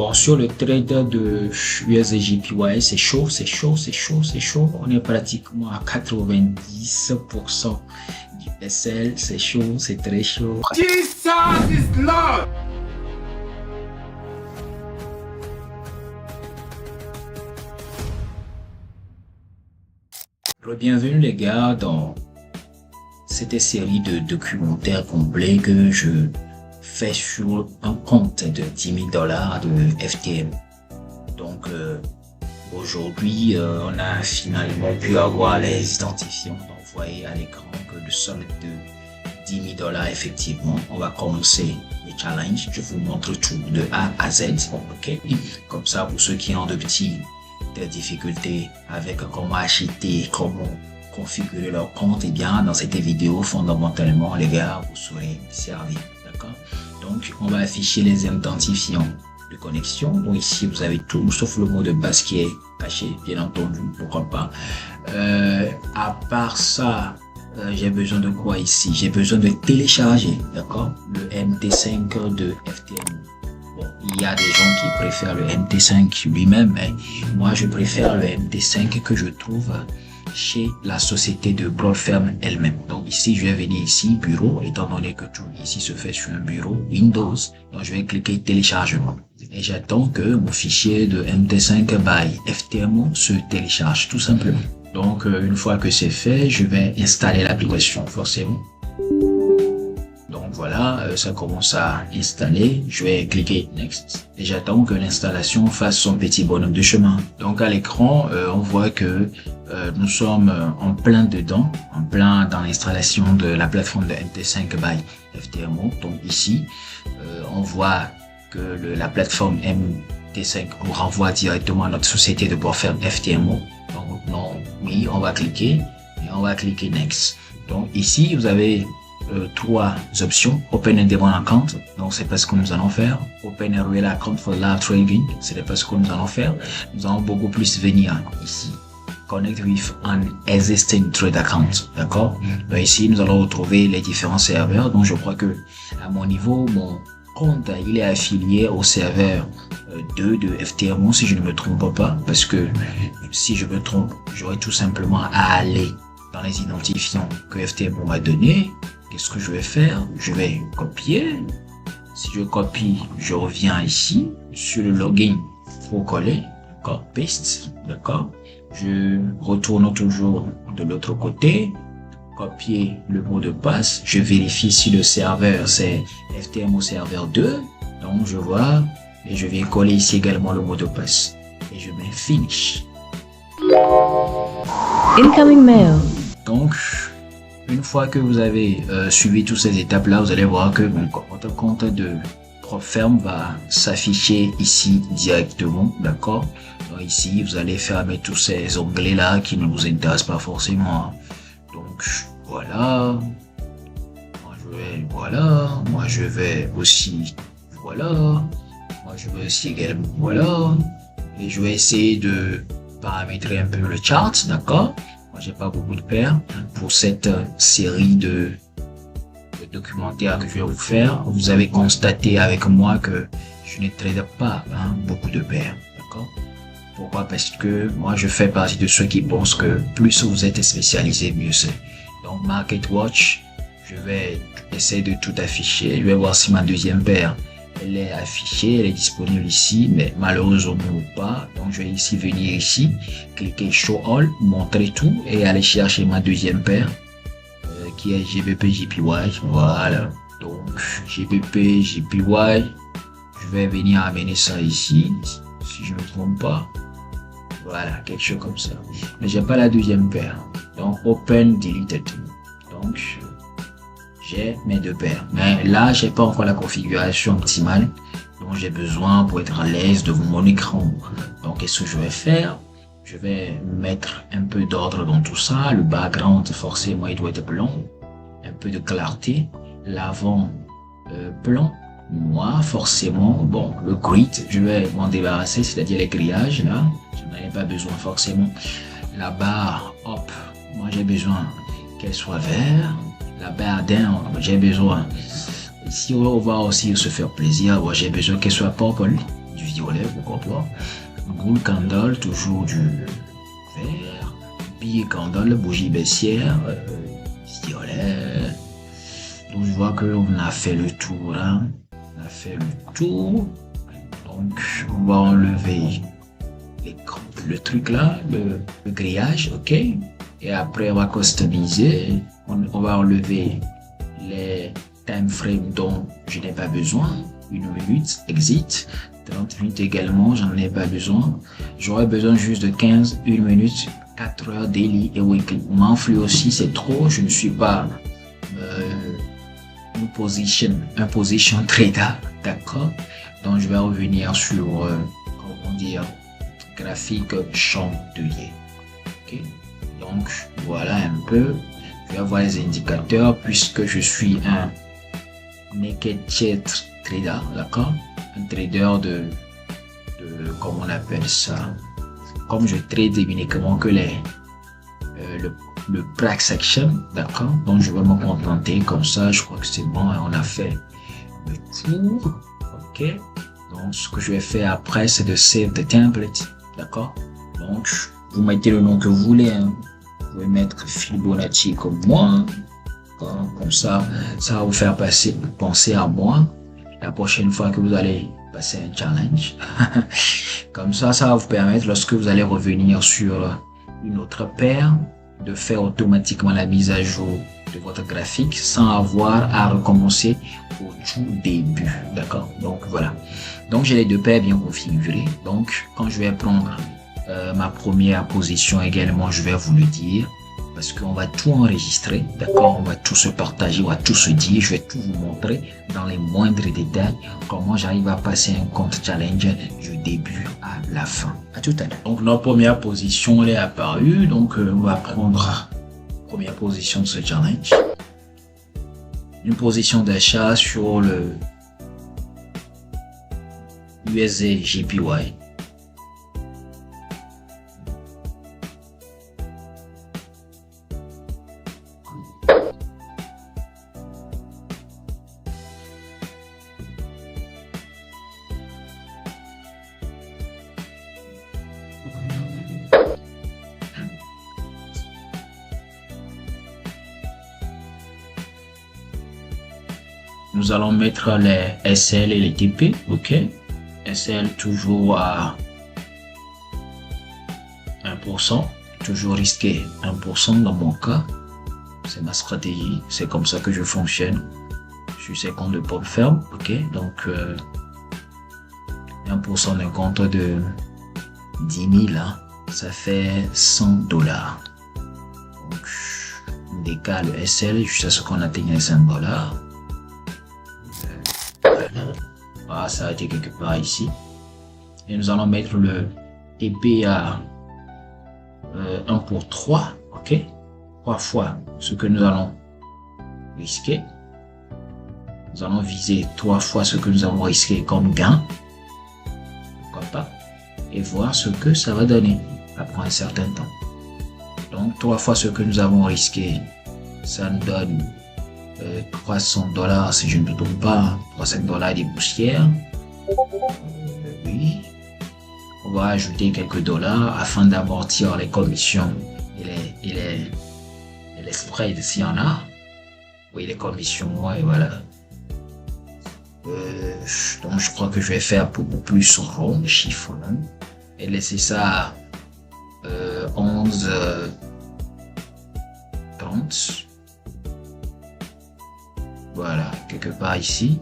Bon, sur le trade de USDJPY, c'est chaud, c'est chaud, c'est chaud, c'est chaud. On est pratiquement à 90% du SL. C'est chaud, c'est très chaud. Jesus is Lord! Bienvenue les gars dans cette série de documentaires complets que je fais sur un compte de $10 000 de FTM. Donc aujourd'hui on a finalement pu avoir les identifiants. Donc vous voyez à l'écran que le solde de $10 000 effectivement. On va commencer le challenge. Je vous montre tout de A à Z. Ok. Comme ça pour ceux qui ont de difficultés avec comment acheter, comment configurer leur compte, et bien dans cette vidéo fondamentalement les gars vous serez servis, d'accord. Donc on va afficher les identifiants de connexion. Donc ici vous avez tout sauf le mot de passe qui est caché, bien entendu, pourquoi pas. À part ça, j'ai besoin de quoi ici? J'ai besoin de télécharger, d'accord, le MT5 de FTM. Bon, il y a des gens qui préfèrent le MT5 lui-même, mais moi je préfère le MT5 que je trouve chez la société de Broadfirm elle-même. Donc ici, je vais venir ici, bureau, étant donné que tout ici se fait sur un bureau Windows. Donc je vais cliquer téléchargement. Et j'attends que mon fichier de MT5 by FTMO se télécharge, tout simplement. Donc une fois que c'est fait, je vais installer l'application, forcément. Donc voilà, ça commence à installer. Je vais cliquer Next. Et j'attends que l'installation fasse son petit bonhomme de chemin. Donc à l'écran, on voit que nous sommes en plein dedans, en plein dans l'installation de la plateforme de MT5 by FTMO. Donc ici, on voit que la plateforme MT5 nous renvoie directement à notre société de Broadfirm FTMO. Donc non, oui, on va cliquer et on va cliquer Next. Donc ici, vous avez trois options. Open a demo account, donc c'est pas ce que nous allons faire. Open a real account for live trading, c'est pas ce que nous allons faire. Nous allons beaucoup plus venir ici. Connect with an existing trade account, d'accord. Donc ici nous allons retrouver les différents serveurs. Donc je crois que à mon niveau, mon compte il est affilié au serveur 2 de FTMO si je ne me trompe pas, parce que si je me trompe, j'aurais tout simplement à aller dans les identifiants que FTMO m'a donné. Qu'est-ce que je vais faire? Je vais copier. Si je copie, je reviens ici sur le login pour coller, d'accord, paste, d'accord. Je retourne toujours de l'autre côté, copier le mot de passe. Je vérifie si le serveur c'est FTMO serveur 2. Donc je vois et je viens coller ici également le mot de passe et je mets finish. Incoming mail. Donc une fois que vous avez suivi toutes ces étapes-là, vous allez voir que votre compte de Broadfirm va s'afficher ici directement, d'accord. Donc ici, vous allez fermer tous ces onglets-là qui ne vous intéressent pas forcément. Donc voilà. Moi je vais aussi, voilà. Moi je vais aussi également, voilà. Et je vais essayer de paramétrer un peu le chart, d'accord. Moi, j'ai pas beaucoup de paires pour cette série de documentaires que je vais vous faire. Vous avez constaté avec moi que je ne trade pas beaucoup de paires, d'accord. Pourquoi? Parce que moi, je fais partie de ceux qui pensent que plus vous êtes spécialisé, mieux c'est. Donc, Market Watch, je vais essayer de tout afficher. Je vais voir si ma deuxième paire elle est affichée, elle est disponible ici, mais malheureusement pas. Donc je vais ici venir ici, cliquer Show All, montrer tout et aller chercher ma deuxième paire qui est GBP JPY. Voilà. Donc GBP JPY, je vais venir amener ça ici, si je ne me trompe pas. Voilà, quelque chose comme ça. Mais j'ai pas la deuxième paire. Donc Open Deleted. Donc j'ai mes deux paires, mais là j'ai pas encore la configuration optimale dont j'ai besoin pour être à l'aise devant mon écran. Donc qu'est-ce que je vais faire? Je vais mettre un peu d'ordre dans tout ça. Le background forcément il doit être blanc, un peu de clarté, l'avant blanc, noir forcément. Bon, le grid je vais m'en débarrasser, c'est-à-dire les grillages là, je n'en ai pas besoin forcément. La barre hop, moi j'ai besoin qu'elle soit verte. La barre down, j'ai besoin. Si on va aussi se faire plaisir, j'ai besoin qu'elle soit purple. du violet, pourquoi pas. Bull candle, toujours du vert. Bille candle, bougie baissière, violet. Donc je vois qu'on a fait le tour, hein. On a fait le tour. Donc on va enlever le truc là, le grillage, ok. Et après on va customiser. On va enlever les time frames dont je n'ai pas besoin. 1 minute, exit. 30 minutes également, j'en ai pas besoin. J'aurais besoin juste de 15, 1 minute, 4 heures daily et weekly. Monthly aussi, c'est trop. Je ne suis pas un position trader, d'accord? Donc je vais revenir sur, comment dire, graphique chandelier. Okay? Donc voilà un peu. Je vais voir les indicateurs puisque je suis un naked chart trader, d'accord? Un trader de comment on appelle ça? Comme je trade uniquement que le price action, d'accord? Donc je vais me contenter comme ça, je crois que c'est bon, on a fait le tour, ok? Donc ce que je vais faire après, c'est de save the template, d'accord? Donc vous mettez le nom que vous voulez, hein. Vous pouvez mettre Fibonacci comme moi, comme ça, ça va vous faire penser à moi la prochaine fois que vous allez passer un challenge. Comme ça va vous permettre, lorsque vous allez revenir sur une autre paire, de faire automatiquement la mise à jour de votre graphique sans avoir à recommencer au tout début. D'accord? Donc voilà. Donc j'ai les deux paires bien configurées. Donc quand je vais prendre ma première position également, je vais vous le dire. Parce qu'on va tout enregistrer, d'accord? On va tout se partager, on va tout se dire. Je vais tout vous montrer dans les moindres détails comment j'arrive à passer un compte challenge du début à la fin. À tout à l'heure. Donc notre première position elle est apparue. Donc on va prendre la première position de ce challenge. Une position d'achat sur le USD JPY. Nous allons mettre les SL et les TP, ok. SL toujours à 1%, toujours risqué 1% dans mon cas. C'est ma stratégie, c'est comme ça que je fonctionne. Je suis ces comptes de pommes ferme, ok. Donc 1% d'un compte de 10 000, hein, ça fait $100. Donc on décale le SL jusqu'à ce qu'on atteigne les $5. Voilà, ça a été quelque part ici. Et nous allons mettre le TP à 1 pour 3, ok? 3 fois ce que nous allons risquer. Nous allons viser 3 fois ce que nous avons risqué comme gain. Pourquoi pas? Et voir ce que ça va donner après un certain temps. Donc 3 fois ce que nous avons risqué, ça nous donne $300 si je ne me trompe pas, $300 des poussières. Oui. On va ajouter quelques dollars afin d'amortir les commissions et les spreads s'il y en a. Oui, les commissions, ouais, voilà. Donc je crois que je vais faire beaucoup plus rond, chiffre, hein, et laisser ça à 11,30. Voilà, quelque part ici.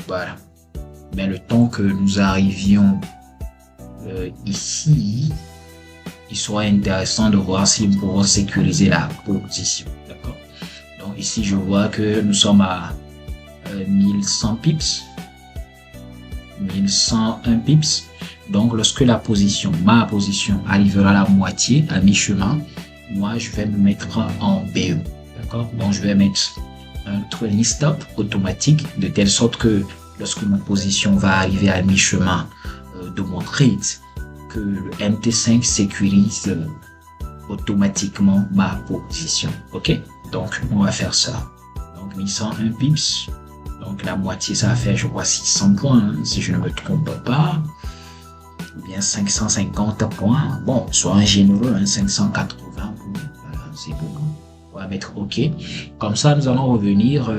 Voilà. Mais le temps que nous arrivions ici, il serait intéressant de voir si nous pouvons sécuriser la position. D'accord? Donc ici, je vois que nous sommes à 1100 pips. 1101 pips. Donc lorsque ma position arrivera à la moitié, à mi-chemin, moi je vais me mettre en BE. Donc je vais mettre un trailing stop automatique de telle sorte que lorsque ma position va arriver à mi-chemin de mon trade, que le MT5 sécurise automatiquement ma position. Ok, donc on va faire ça. Donc 1101 pips. Donc Donc la moitié, ça va faire, je crois, 600 points, hein, si je ne me trompe pas. Ou bien 550 points. Bon, soit un généreux, hein, 580 points. Voilà, c'est beaucoup. On va mettre OK. Comme ça, nous allons revenir,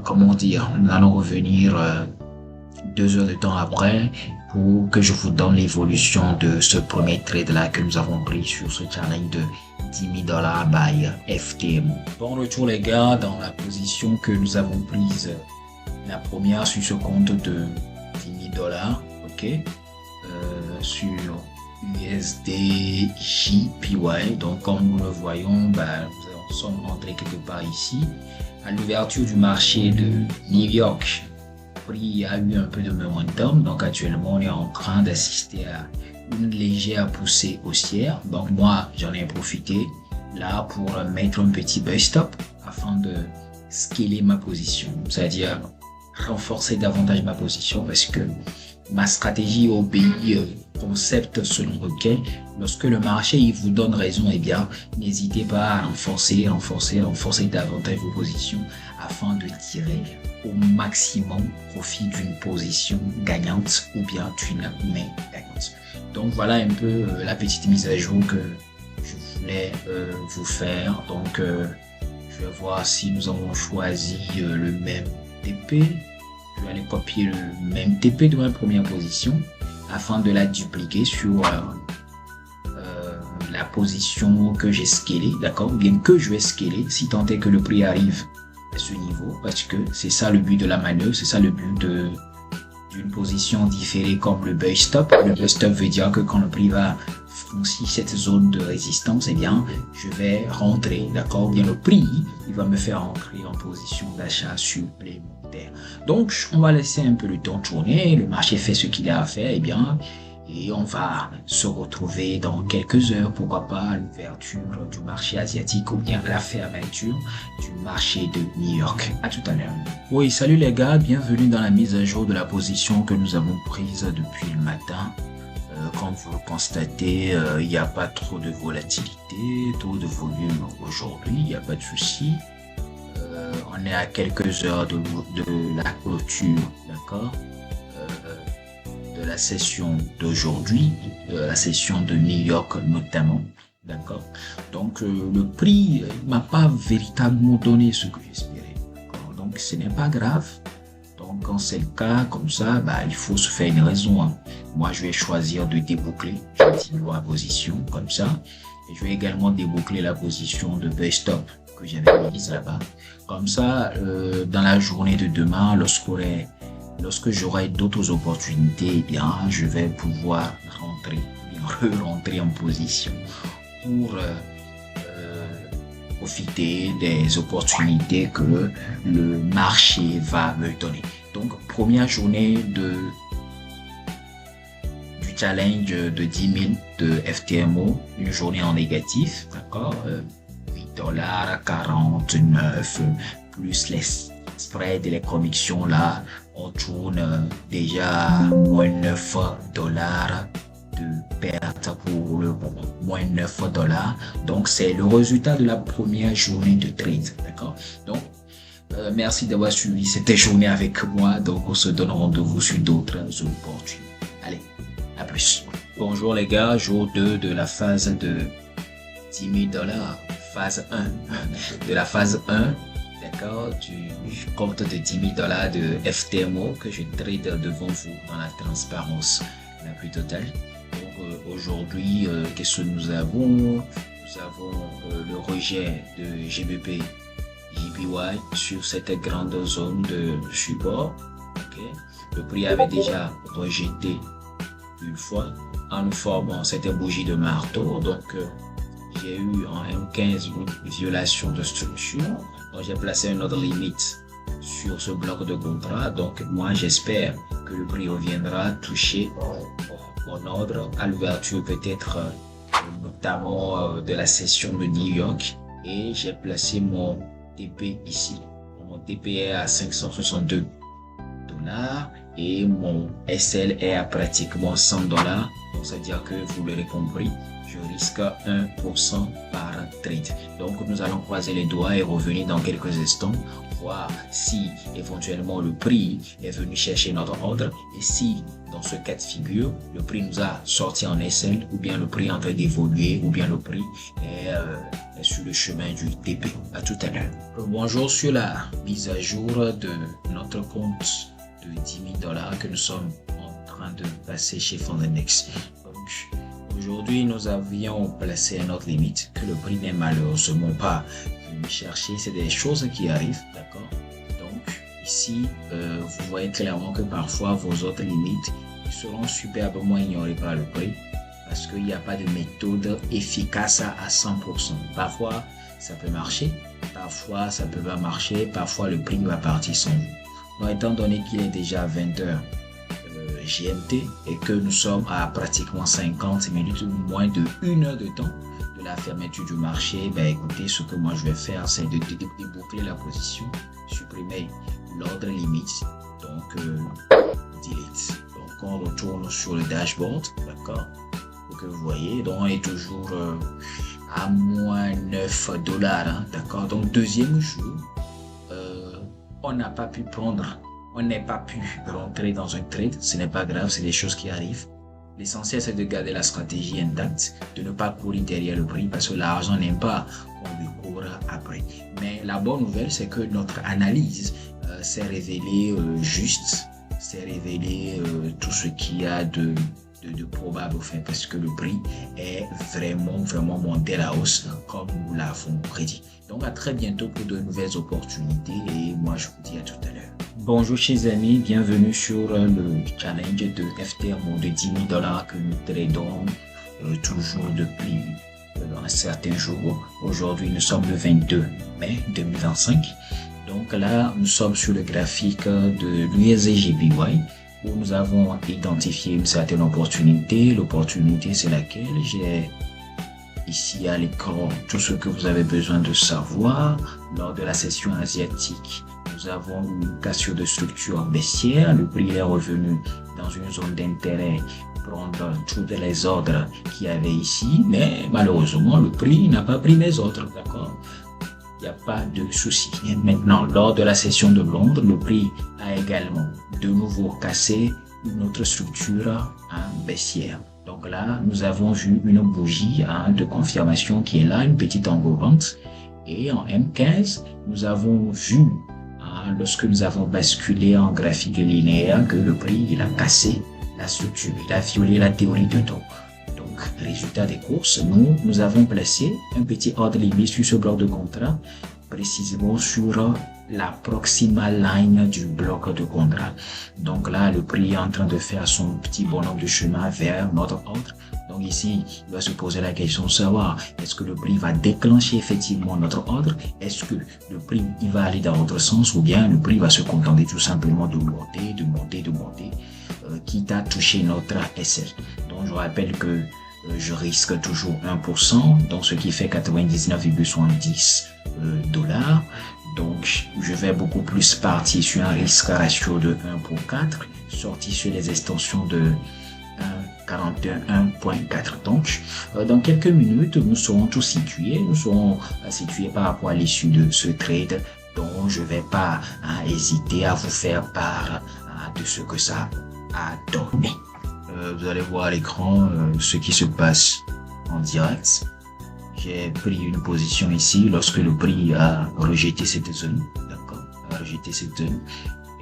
comment dire, nous allons revenir 2 heures de temps après pour que je vous donne l'évolution de ce premier trade-là que nous avons pris sur ce challenge de 10 000 $ by FTMO. Bon retour les gars dans la position que nous avons prise. La première sur ce compte de 10 000 $, ok, sur USD JPY. Donc comme nous le voyons, nous sommes entrés quelque part ici. À l'ouverture du marché de New York, le prix a eu un peu de momentum. Donc actuellement, on est en train d'assister à une légère poussée haussière. Donc moi, j'en ai profité là pour mettre un petit buy stop afin de scaler ma position, c'est-à-dire renforcer davantage ma position, parce que ma stratégie obéit concept selon lequel lorsque le marché il vous donne raison, eh bien n'hésitez pas à renforcer davantage vos positions afin de tirer au maximum profit d'une position gagnante ou bien d'une main gagnante. Donc voilà un peu la petite mise à jour que je voulais vous faire. Donc je vais voir si nous avons choisi le même TP. Je vais aller copier le même TP de ma première position afin de la dupliquer sur la position que j'ai scalée, d'accord, ou bien que je vais scaler si tant est que le prix arrive à ce niveau, parce que c'est ça le but de la manœuvre, c'est ça le but d'une position différée comme le buy stop. Le buy stop veut dire que quand le prix va franchir cette zone de résistance, eh bien, je vais rentrer, d'accord, ou bien le prix, il va me faire entrer en position d'achat supplémentaire. Donc, on va laisser un peu le temps tourner, le marché fait ce qu'il a à faire, eh bien, et on va se retrouver dans quelques heures, pourquoi pas à l'ouverture du marché asiatique ou bien à la fermeture du marché de New York. À tout à l'heure. Oui, salut les gars, bienvenue dans la mise à jour de la position que nous avons prise depuis le matin. Comme vous le constatez, il n'y a pas trop de volatilité, trop de volume aujourd'hui, il n'y a pas de souci. On est à quelques heures de la clôture, d'accord, de la session d'aujourd'hui, la session de New York notamment, d'accord. Donc le prix m'a pas véritablement donné ce que j'espérais, d'accord. Donc ce n'est pas grave. Donc quand c'est le cas comme ça, il faut se faire une raison, hein. Moi je vais choisir de déboucler, je vais la position comme ça, et je vais également déboucler la position de buy stop que j'avais mise là-bas. Comme ça, dans la journée de demain, lorsque j'aurai d'autres opportunités, eh bien, je vais pouvoir rentrer en position pour profiter des opportunités que le marché va me donner. Donc, première journée du challenge de 10 000 de FTMO, une journée en négatif, d'accord, 8,49 $, plus les spreads et les commissions là, on tourne déjà moins 9 $ de perte pour le moment, moins 9 $. Donc c'est le résultat de la première journée de trade, d'accord. Donc merci d'avoir suivi cette journée avec moi. Donc on se donne rendez-vous sur d'autres opportunités. Allez, à plus. Bonjour les gars, jour 2 de la phase de 10 000 $, phase 1 de la phase 1, d'accord, du compte de 10 000 $ de FTMO que je trade devant vous dans la transparence la plus totale. Donc aujourd'hui, qu'est-ce que nous avons? Nous avons le rejet de GBP JPY sur cette grande zone de support. Okay. Le prix avait déjà rejeté une fois en nous formant cette bougie de marteau. Donc j'ai eu en M15 une violation de structure. Donc j'ai placé une autre limite sur ce bloc de contrat. Donc moi j'espère que le prix reviendra toucher mon ordre à l'ouverture peut-être notamment de la session de New York. Et j'ai placé mon TP ici. Mon TP est à 562 $. et mon SL est à pratiquement $100. Donc, c'est-à-dire que vous l'aurez compris, je risque 1% par trade. Donc, nous allons croiser les doigts et revenir dans quelques instants, voir si éventuellement le prix est venu chercher notre ordre et si, dans ce cas de figure, le prix nous a sorti en SL ou bien le prix est en train d'évoluer ou bien le prix est sur le chemin du TP. À tout à l'heure. Bonjour sur la mise à jour de notre compte de $10 000 que nous sommes en train de passer chez Fondenex. Donc, aujourd'hui, nous avions placé notre limite que le prix n'est malheureusement pas venu chercher. C'est des choses qui arrivent, d'accord? Donc, ici, vous voyez clairement que parfois, vos autres limites seront superbement ignorées par le prix parce qu'il n'y a pas de méthode efficace à 100%. Parfois, ça peut marcher, parfois, ça peut pas marcher, parfois, le prix va partir sans vous. Donc, étant donné qu'il est déjà 20h GMT et que nous sommes à pratiquement 50 minutes ou moins de 1 heure de temps de la fermeture du marché, écoutez, ce que moi je vais faire, c'est de déboucler la position, supprimer l'ordre limite, donc delete. Donc on retourne sur le dashboard, d'accord, pour que vous voyez, donc on est toujours à moins $9, hein, d'accord. Donc deuxième jour, on n'a pas pu prendre, on n'est pas pu rentrer dans un trade, ce n'est pas grave, c'est des choses qui arrivent. L'essentiel, c'est de garder la stratégie intacte, de ne pas courir derrière le prix parce que l'argent n'aime pas qu'on lui court après. Mais la bonne nouvelle, c'est que notre analyse s'est révélée juste, s'est révélé tout ce qu'il y a de probable au fait parce que le prix est vraiment monté à la hausse comme nous l'avons prédit. Donc à très bientôt pour de nouvelles opportunités et moi je vous dis à tout à l'heure. Bonjour chers amis, bienvenue sur le challenge de FTM de $10 000 que nous tradons toujours depuis un certain jour. Aujourd'hui nous sommes le 22 mai 2025. Donc là nous sommes sur le graphique de l'USD/JPY où nous avons identifié une certaine opportunité. L'opportunité, c'est laquelle? J'ai ici à l'écran tout ce que vous avez besoin de savoir. Lors de la session asiatique, nous avons une cassure de structure baissière. Le prix est revenu dans une zone d'intérêt, prendre tous les ordres qu'il y avait ici, mais malheureusement, le prix n'a pas pris mes ordres, d'accord? Il n'y a pas de souci. Et maintenant, lors de la session de Londres, le prix a également de nouveau cassé une autre structure baissière. Donc là, nous avons vu une bougie de confirmation qui est là, une petite englobante. Et en M15, nous avons vu, lorsque nous avons basculé en graphique linéaire, que le prix il a cassé la structure, il a violé la théorie de taux. Résultat des courses, nous avons placé un petit ordre limite sur ce bloc de contrat, précisément sur la proximal line du bloc de contrat. Donc là, le prix est en train de faire son petit bonhomme de chemin vers notre ordre. Donc ici, il va se poser la question de savoir est-ce que le prix va déclencher effectivement notre ordre? Est-ce que le prix il va aller dans l'autre sens ou bien le prix va se contenter tout simplement de monter, quitte à toucher notre SL. Donc je rappelle que je risque toujours 1%, donc ce qui fait 99,70 $. Donc, je vais beaucoup plus partir sur un risque ratio de 1 pour 4, sorti sur les extensions de 41.4. Donc, dans quelques minutes, nous serons tous situés. Nous serons situés par rapport à l'issue de ce trade. Donc, je ne vais pas hésiter à vous faire part de ce que ça a donné. Vous allez voir à l'écran ce qui se passe en direct. J'ai pris une position ici lorsque le prix a rejeté cette zone, d'accord, a rejeté cette zone.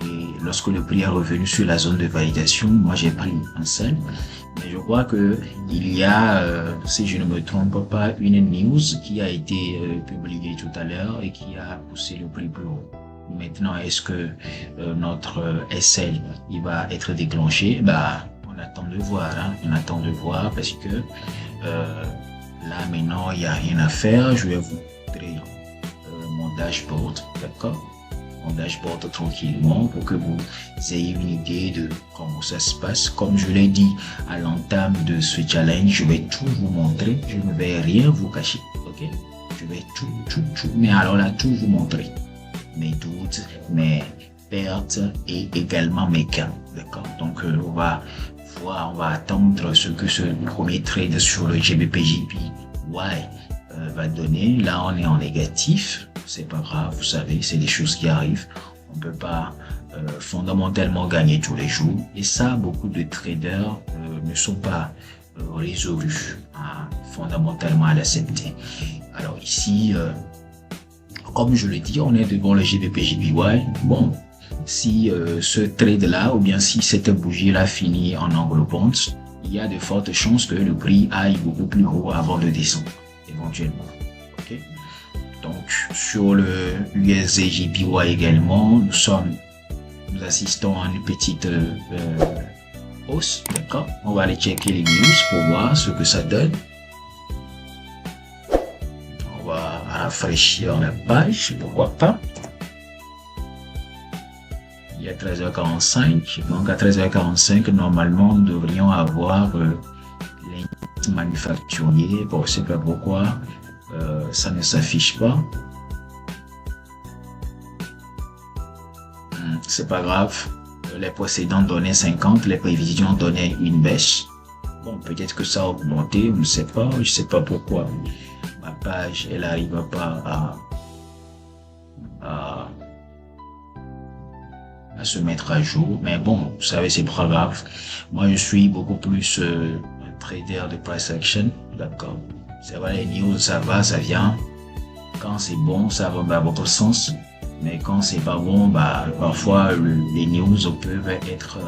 Et lorsque le prix est revenu sur la zone de validation, moi j'ai pris un seul. Mais je crois que il y a, si je ne me trompe pas, une news qui a été publiée tout à l'heure et qui a poussé le prix plus haut. Maintenant, est-ce que notre SL il va être déclenché? On attend de voir, on attend de voir parce que là maintenant il n'y a rien à faire. Je vais vous montrer mon dashboard, d'accord, mon dashboard tranquillement pour que vous ayez une idée de comment ça se passe. Comme je l'ai dit à l'entame de ce challenge, je vais tout vous montrer, je ne vais rien vous cacher, ok, je vais tout, mais alors là tout vous montrer, mes doutes, mes pertes et également mes gains. D'accord? Donc, on va voir, on va attendre ce que ce premier trade sur le GBP/JPY va donner. Là, on est en négatif. C'est pas grave, vous savez, c'est des choses qui arrivent. On peut pas fondamentalement gagner tous les jours. Et ça, beaucoup de traders ne sont pas résolus fondamentalement à l'accepter. Alors ici, comme je le dis, on est devant le GBP/JPY. Bon, si ce trade-là ou bien si cette bougie-là finit en angle pente, il y a de fortes chances que le prix aille beaucoup plus haut avant de descendre, éventuellement. Okay? Donc, sur le USD/JPY également, nous assistons à une petite hausse, d'accord? On va aller checker les news pour voir ce que ça donne. On va rafraîchir la page, pourquoi pas. Il est 13h45, donc à 13h45, normalement, nous devrions avoir les manufacturiers. Bon, je ne sais pas pourquoi ça ne s'affiche pas. C'est pas grave. Les précédents donnaient 50, les prévisions donnaient une baisse. Bon, peut-être que ça a augmenté, on ne sait pas, je ne sais pas pourquoi. Ma page, elle n'arrive pas à se mettre à jour. Mais bon, vous savez, c'est pas grave. Moi, je suis beaucoup plus un trader de price action. D'accord. C'est vrai, les news, ça va, ça vient. Quand c'est bon, ça va dans votre sens. Mais quand c'est pas bon, parfois les news peuvent être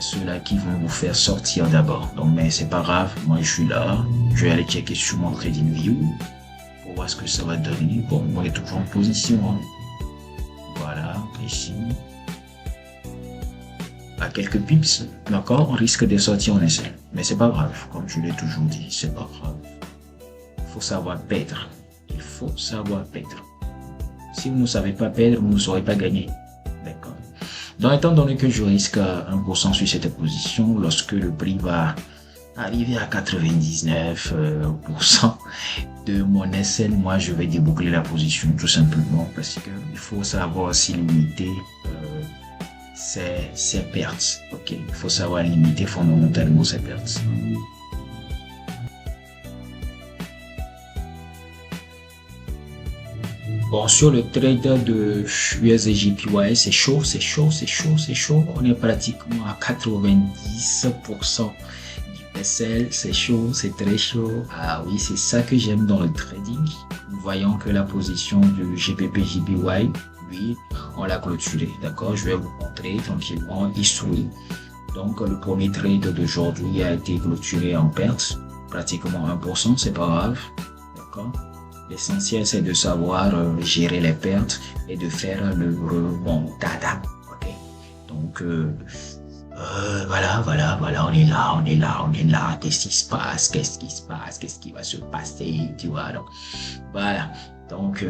ceux-là qui vont vous faire sortir d'abord. Donc, mais c'est pas grave. Moi, je suis là. Je vais aller checker sur mon trading view pour voir ce que ça va donner. Bon, on est toujours en position. Hein. Voilà, ici. À quelques pips, d'accord, on risque de sortir en essai. Mais c'est pas grave, comme je l'ai toujours dit, c'est pas grave. Il faut savoir perdre. Il faut savoir perdre. Si vous ne savez pas perdre, vous ne saurez pas gagner. D'accord. Donc, étant donné que je risque 1% sur cette position, lorsque le prix va arriver à 99% de mon essai, moi, je vais déboucler la position tout simplement parce qu'il faut savoir aussi limiter ses pertes. Ok, il faut savoir limiter fondamentalement ses pertes. Bon, sur le trade de USD/JPY, c'est chaud, c'est chaud, c'est chaud, c'est chaud. On est pratiquement à 90% du SL. C'est chaud, c'est très chaud. Ah oui, c'est ça que j'aime dans le trading. Nous voyons que la position du GBP/JPY, oui, on l'a clôturé. D'accord, je vais vous montrer tranquillement history. Donc, le premier trade d'aujourd'hui a été clôturé en perte, pratiquement 1%, c'est pas grave. D'accord. L'essentiel, c'est de savoir gérer les pertes et de faire le remontada. Okay. Donc, voilà, on est là. Qu'est-ce qui se passe? Qu'est-ce qui va se passer? Tu vois, donc, voilà. Donc,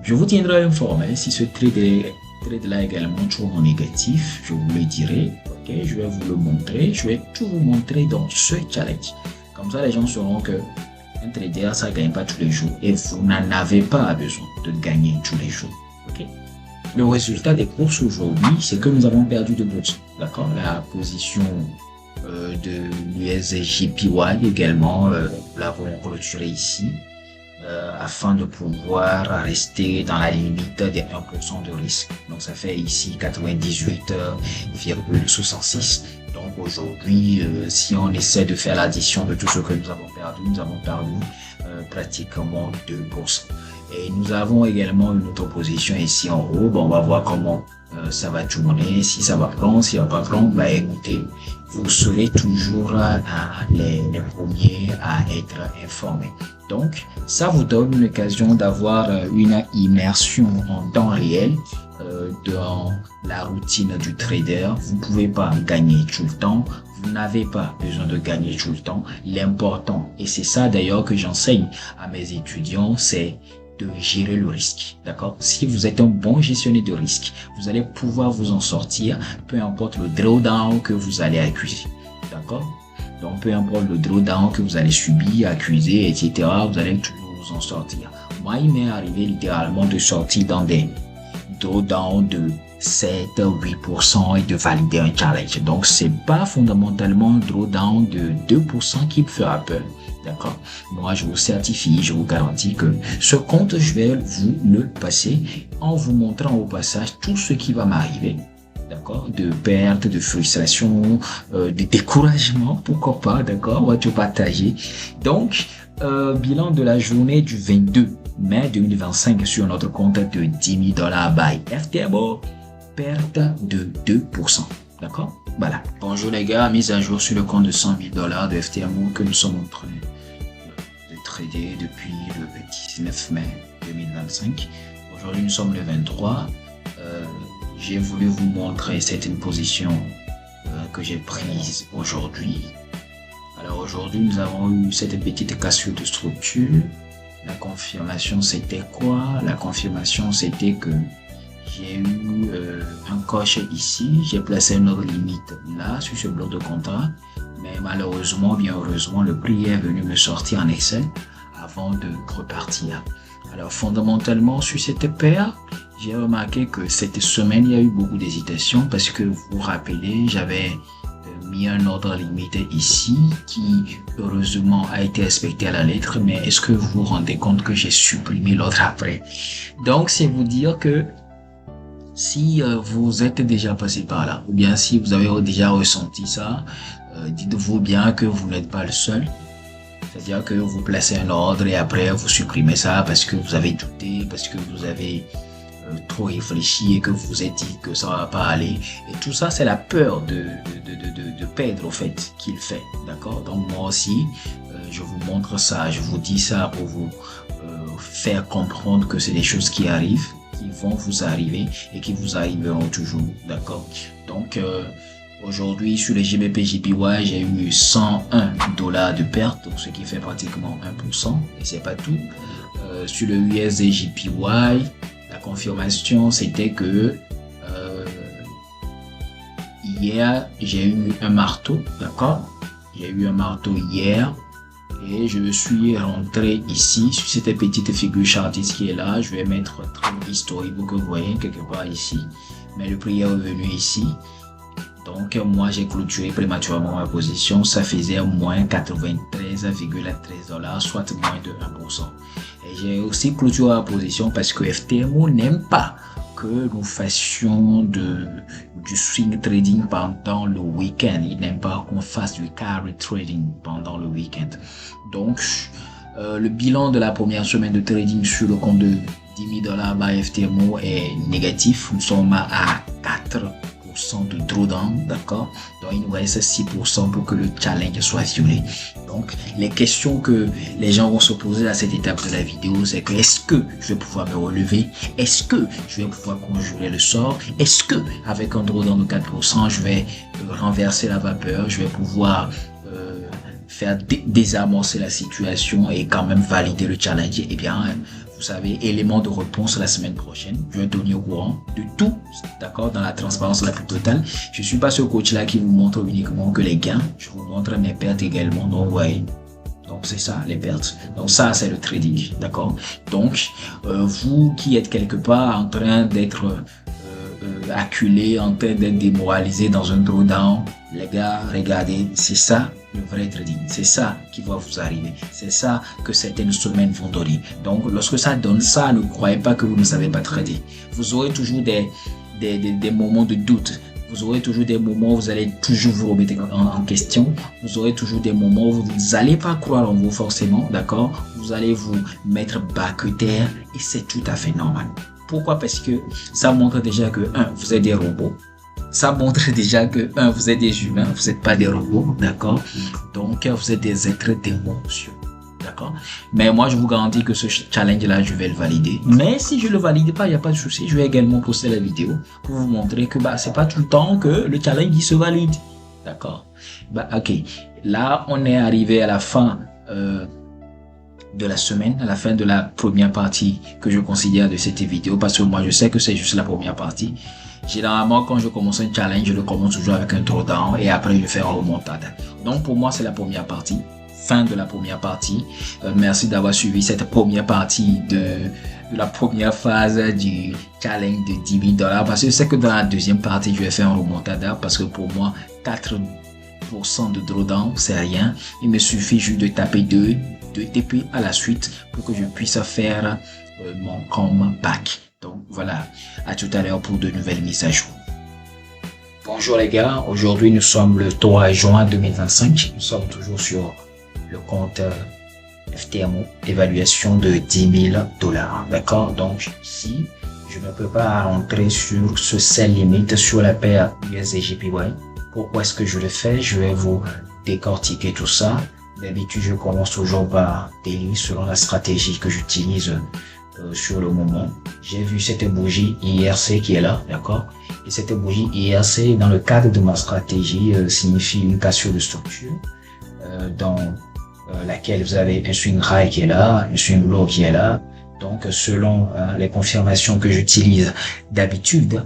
je vous tiendrai informé si ce trade-là également tourne en négatif. Je vous le dirai. Ok, je vais vous le montrer. Je vais tout vous montrer dans ce challenge. Comme ça, les gens sauront que un trader, ça ne gagne pas tous les jours et vous n'en avez pas besoin de gagner tous les jours. Okay? Le résultat des courses aujourd'hui, c'est que nous avons perdu de bourse. D'accord? La position de l'USD/JPY également, nous l'avons clôturé ici afin de pouvoir rester dans la limite des 1% de risque. Donc ça fait ici 98,66. Donc aujourd'hui, si on essaie de faire l'addition de tout ce que nous avons perdu pratiquement 2%. Et nous avons également une autre position ici en haut. Bon, on va voir comment ça va tourner. Si ça va prendre, si ça va pas prendre, bah écoutez, vous serez toujours les premiers à être informés. Donc, ça vous donne l'occasion d'avoir une immersion en temps réel dans la routine du trader. Vous ne pouvez pas gagner tout le temps. Vous n'avez pas besoin de gagner tout le temps. L'important, et c'est ça d'ailleurs que j'enseigne à mes étudiants, c'est de gérer le risque. D'accord? Si vous êtes un bon gestionnaire de risque, vous allez pouvoir vous en sortir, peu importe le drawdown que vous allez accuser. D'accord? Donc, peu importe le drawdown que vous allez subir, accuser, etc., vous allez toujours vous en sortir. Moi, il m'est arrivé littéralement de sortir dans des drawdowns de 7, 8% et de valider un challenge. Donc, c'est pas fondamentalement un drawdown de 2% qui me fera peur. D'accord? Moi, je vous certifie, je vous garantis que ce compte, je vais vous le passer en vous montrant au passage tout ce qui va m'arriver. D'accord? De perte, de frustration, de découragement, pourquoi pas, d'accord? On va tout partager. Donc, bilan de la journée du 22 mai 2025 sur notre compte de 10 000 $ by FTMO, perte de 2%. D'accord? Voilà. Bonjour les gars, mise à jour sur le compte de 100 000 $ de FTMO que nous sommes en train de trader depuis le 19 mai 2025. Aujourd'hui, nous sommes le 23. J'ai voulu vous montrer certaines positions que j'ai prises aujourd'hui. Alors aujourd'hui, nous avons eu cette petite cassure de structure. La confirmation, c'était quoi? La confirmation, c'était que j'ai eu un coche ici. J'ai placé une autre limite là, sur ce bloc de contrat. Mais malheureusement, bien heureusement, le prix est venu me sortir en excès avant de repartir. Alors fondamentalement, sur cette paire, j'ai remarqué que cette semaine, il y a eu beaucoup d'hésitation parce que vous vous rappelez, j'avais mis un ordre limite ici qui heureusement a été respecté à la lettre, mais est-ce que vous vous rendez compte que j'ai supprimé l'ordre après? Donc c'est vous dire que si vous êtes déjà passé par là, ou bien si vous avez déjà ressenti ça, dites-vous bien que vous n'êtes pas le seul. C'est-à-dire que vous placez un ordre et après vous supprimez ça parce que vous avez douté, parce que vous avez trop réfléchi et que vous vous êtes dit que ça va pas aller. Et tout ça, c'est la peur de perdre au fait qu'il fait. D'accord? Donc moi aussi, je vous montre ça, je vous dis ça pour vous faire comprendre que c'est des choses qui arrivent, qui vont vous arriver et qui vous arriveront toujours. D'accord? Donc aujourd'hui, sur les GBP JPY, j'ai eu 101 $ de perte, donc ce qui fait pratiquement 1%. Et c'est pas tout. Sur le USD JPY, la confirmation, c'était que hier, j'ai eu un marteau, d'accord? J'ai eu un marteau hier et je suis rentré ici sur cette petite figure chartiste qui est là. Je vais mettre un trend historique pour que vous voyez quelque part ici. Mais le prix est revenu ici. Donc, moi, j'ai clôturé prématurément ma position. Ça faisait moins 93,13 $, soit moins de 1%. Et j'ai aussi clôturé la position parce que FTMO n'aime pas que nous fassions du swing trading pendant le week-end. Il n'aime pas qu'on fasse du carry trading pendant le week-end. Donc, le bilan de la première semaine de trading sur le compte de 10 000 $ by FTMO est négatif. Nous sommes à 4% de drawdown, d'accord? Donc il nous reste 6% pour que le challenge soit violé. Donc les questions que les gens vont se poser à cette étape de la vidéo, c'est que est-ce que je vais pouvoir me relever? Est-ce que je vais pouvoir conjurer le sort? Est-ce que avec un drawdown de 4%, je vais renverser la vapeur? Je vais pouvoir faire désamorcer la situation et quand même valider le challenge? Eh bien, vous savez, élément de réponse la semaine prochaine. Je vais tenir au courant de tout, d'accord, dans la transparence la plus totale. Je suis pas ce coach-là qui vous montre uniquement que les gains. Je vous montre mes pertes également. Donc, ouais. Donc, c'est ça, les pertes. Donc, ça, c'est le trading, d'accord. Donc, vous qui êtes quelque part en train d'être acculé, en train d'être démoralisé dans un drawdown, les gars, regardez, c'est ça le vrai trading. C'est ça qui va vous arriver. C'est ça que certaines semaines vont donner. Donc, lorsque ça donne ça, ne croyez pas que vous ne savez pas trader. Vous aurez toujours des moments de doute. Vous aurez toujours des moments où vous allez toujours vous remettre en question. Vous aurez toujours des moments où vous n'allez pas croire en vous forcément, d'accord? Vous allez vous mettre bas que terre et c'est tout à fait normal. Pourquoi? Parce que ça montre déjà que, vous êtes des robots. Ça montre déjà que, vous êtes des humains, vous n'êtes pas des robots, d'accord? Donc, vous êtes des êtres d'émotion, d'accord? Mais moi, je vous garantis que ce challenge-là, je vais le valider. Mais si je le valide pas, il n'y a pas de souci. Je vais également poster la vidéo pour vous montrer que, c'est pas tout le temps que le challenge, il se valide, d'accord? Ok. Là, on est arrivé à la fin, de la semaine, à la fin de la première partie que je considère de cette vidéo, parce que moi je sais que c'est juste la première partie. Généralement, quand je commence un challenge, je le commence toujours avec un drawdown et après je fais un remontade. Donc pour moi, c'est la première partie, fin de la première partie. Merci d'avoir suivi cette première partie de de la première phase du challenge de 10 000 dollars parce que je sais que dans la deuxième partie, je vais faire un remontada parce que pour moi, 4% de drawdown, c'est rien. Il me suffit juste de taper 2 TP à la suite pour que je puisse faire mon comeback. Donc voilà, à tout à l'heure pour de nouvelles mises à jour. Bonjour les gars, aujourd'hui nous sommes le 3 juin 2025. Nous sommes toujours sur le compte FTMO, évaluation de 10 000 dollars. D'accord? Donc ici, je ne peux pas rentrer sur ce sell limite sur la paire USD/JPY. Pourquoi est-ce que je le fais? Je vais vous décortiquer tout ça. D'habitude, je commence toujours par daily selon la stratégie que j'utilise sur le moment. J'ai vu cette bougie IRC qui est là, d'accord? Et cette bougie IRC, dans le cadre de ma stratégie, signifie une cassure de structure dans laquelle vous avez un swing high qui est là, un swing low qui est là. Donc, selon les confirmations que j'utilise d'habitude,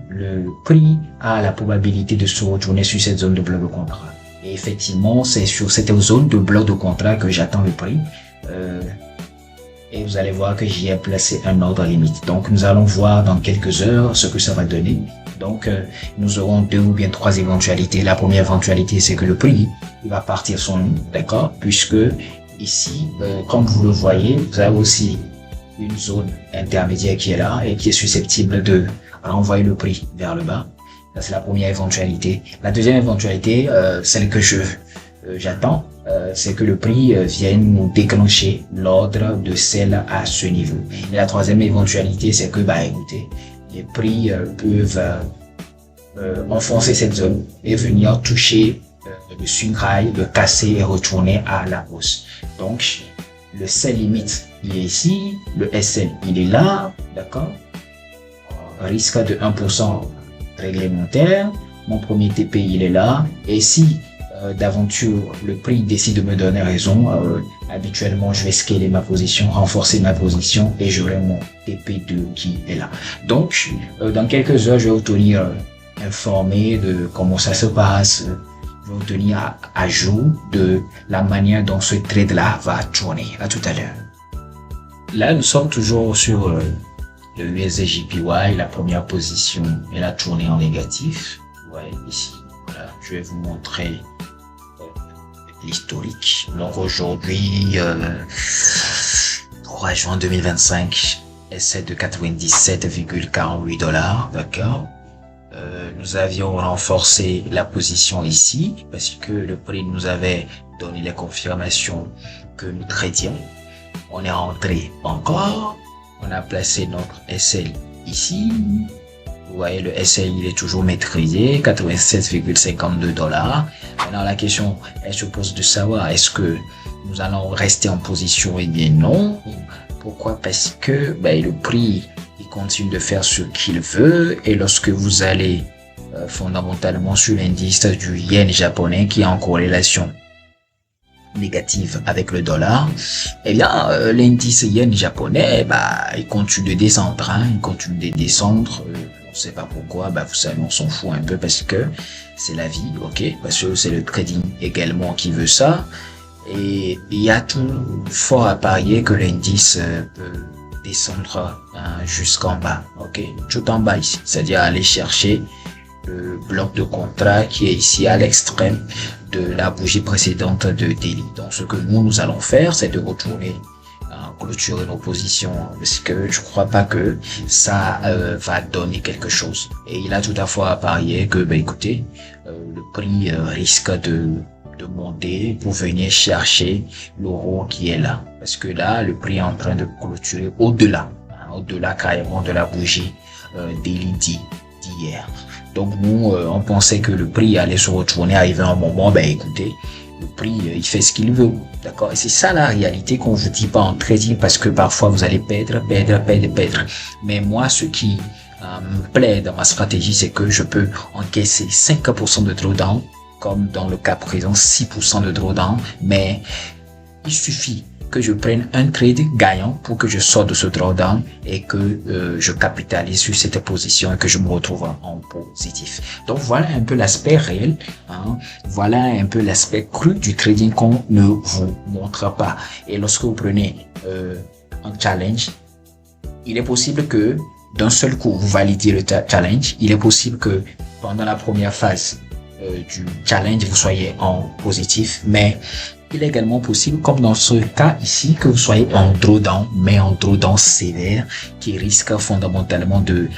le prix a la probabilité de se retourner sur cette zone de bloc de contrat. Et effectivement, c'est sur cette zone de bloc de contrat que j'attends le prix. Et vous allez voir que j'y ai placé un ordre limite. Donc, nous allons voir dans quelques heures ce que ça va donner. Donc, nous aurons 2 ou bien 3 éventualités. La première éventualité, c'est que le prix il va partir son nom, d'accord? Puisque ici, comme vous le voyez, vous avez aussi une zone intermédiaire qui est là et qui est susceptible de renvoyer le prix vers le bas. Ça, c'est la première éventualité. La deuxième éventualité, celle que j'attends, c'est que le prix vienne nous déclencher l'ordre de celle à ce niveau. Et la troisième éventualité, c'est que, écoutez, les prix peuvent enfoncer cette zone et venir toucher le swing high, le casser et retourner à la hausse. Donc, le sell limite, il est ici, le SL, il est là, d'accord? Risque de 1% réglementaire, mon premier TP, il est là, et si d'aventure le prix décide de me donner raison, habituellement je vais scaler ma position, renforcer ma position et j'aurai mon TP2 qui est là. Donc dans quelques heures je vais vous tenir informé de comment ça se passe, je vais vous tenir à jour de la manière dont ce trade là va tourner. À tout à l'heure. Là nous sommes toujours sur le USD/JPY, la première position elle a tourné en négatif. Ouais, ici, voilà, je vais vous montrer l'historique. Donc aujourd'hui, 3 juin 2025, essai de 97,48 dollars, d'accord. Nous avions renforcé la position ici parce que le prix nous avait donné les confirmations que nous traitions. On est rentré encore, on a placé notre SL ici. Vous voyez, le SL, il est toujours maîtrisé, 87,52 dollars. Maintenant, la question, elle se pose de savoir, est-ce que nous allons rester en position? Eh bien, non. Pourquoi? Parce que, le prix, il continue de faire ce qu'il veut. Et lorsque vous allez, fondamentalement sur l'indice du yen japonais qui est en corrélation négative avec le dollar, eh bien, l'indice yen japonais, il continue de descendre, il continue de descendre. On sait pas pourquoi, vous savez, on s'en fout un peu parce que c'est la vie, ok, parce que c'est le trading également qui veut ça. Et il y a tout fort à parier que l'indice peut descendre jusqu'en bas, ok, tout en bas ici, c'est-à-dire aller chercher le bloc de contrat qui est ici à l'extrême de la bougie précédente de daily. Donc ce que nous allons faire, c'est de retourner clôturer nos positions parce que je crois pas que ça va donner quelque chose. Et il a tout à fait à parier que écoutez, le prix risque de monter pour venir chercher l'euro qui est là, parce que là le prix est en train de clôturer au-delà carrément de la bougie daily d'hier. Donc nous on pensait que le prix allait se retourner, arriver à un moment, écoutez, le prix il fait ce qu'il veut, d'accord? Et c'est ça la réalité qu'on vous dit pas en trading, parce que parfois vous allez perdre. Mais moi ce qui me plaît dans ma stratégie, c'est que je peux encaisser 5% de drawdown, comme dans le cas présent 6% de drawdown, mais il suffit que je prenne un trade gagnant pour que je sorte de ce drawdown et que je capitalise sur cette position et que je me retrouve en positif. Donc voilà un peu l'aspect réel, voilà un peu l'aspect cru du trading qu'on ne vous montre pas. Et lorsque vous prenez un challenge il est possible que d'un seul coup, vous validiez le challenge. Il est possible que pendant la première phase du challenge, vous soyez en positif, mais il est également possible, comme dans ce cas ici, que vous soyez en drawdown, mais en drawdown sévère, qui risque fondamentalement de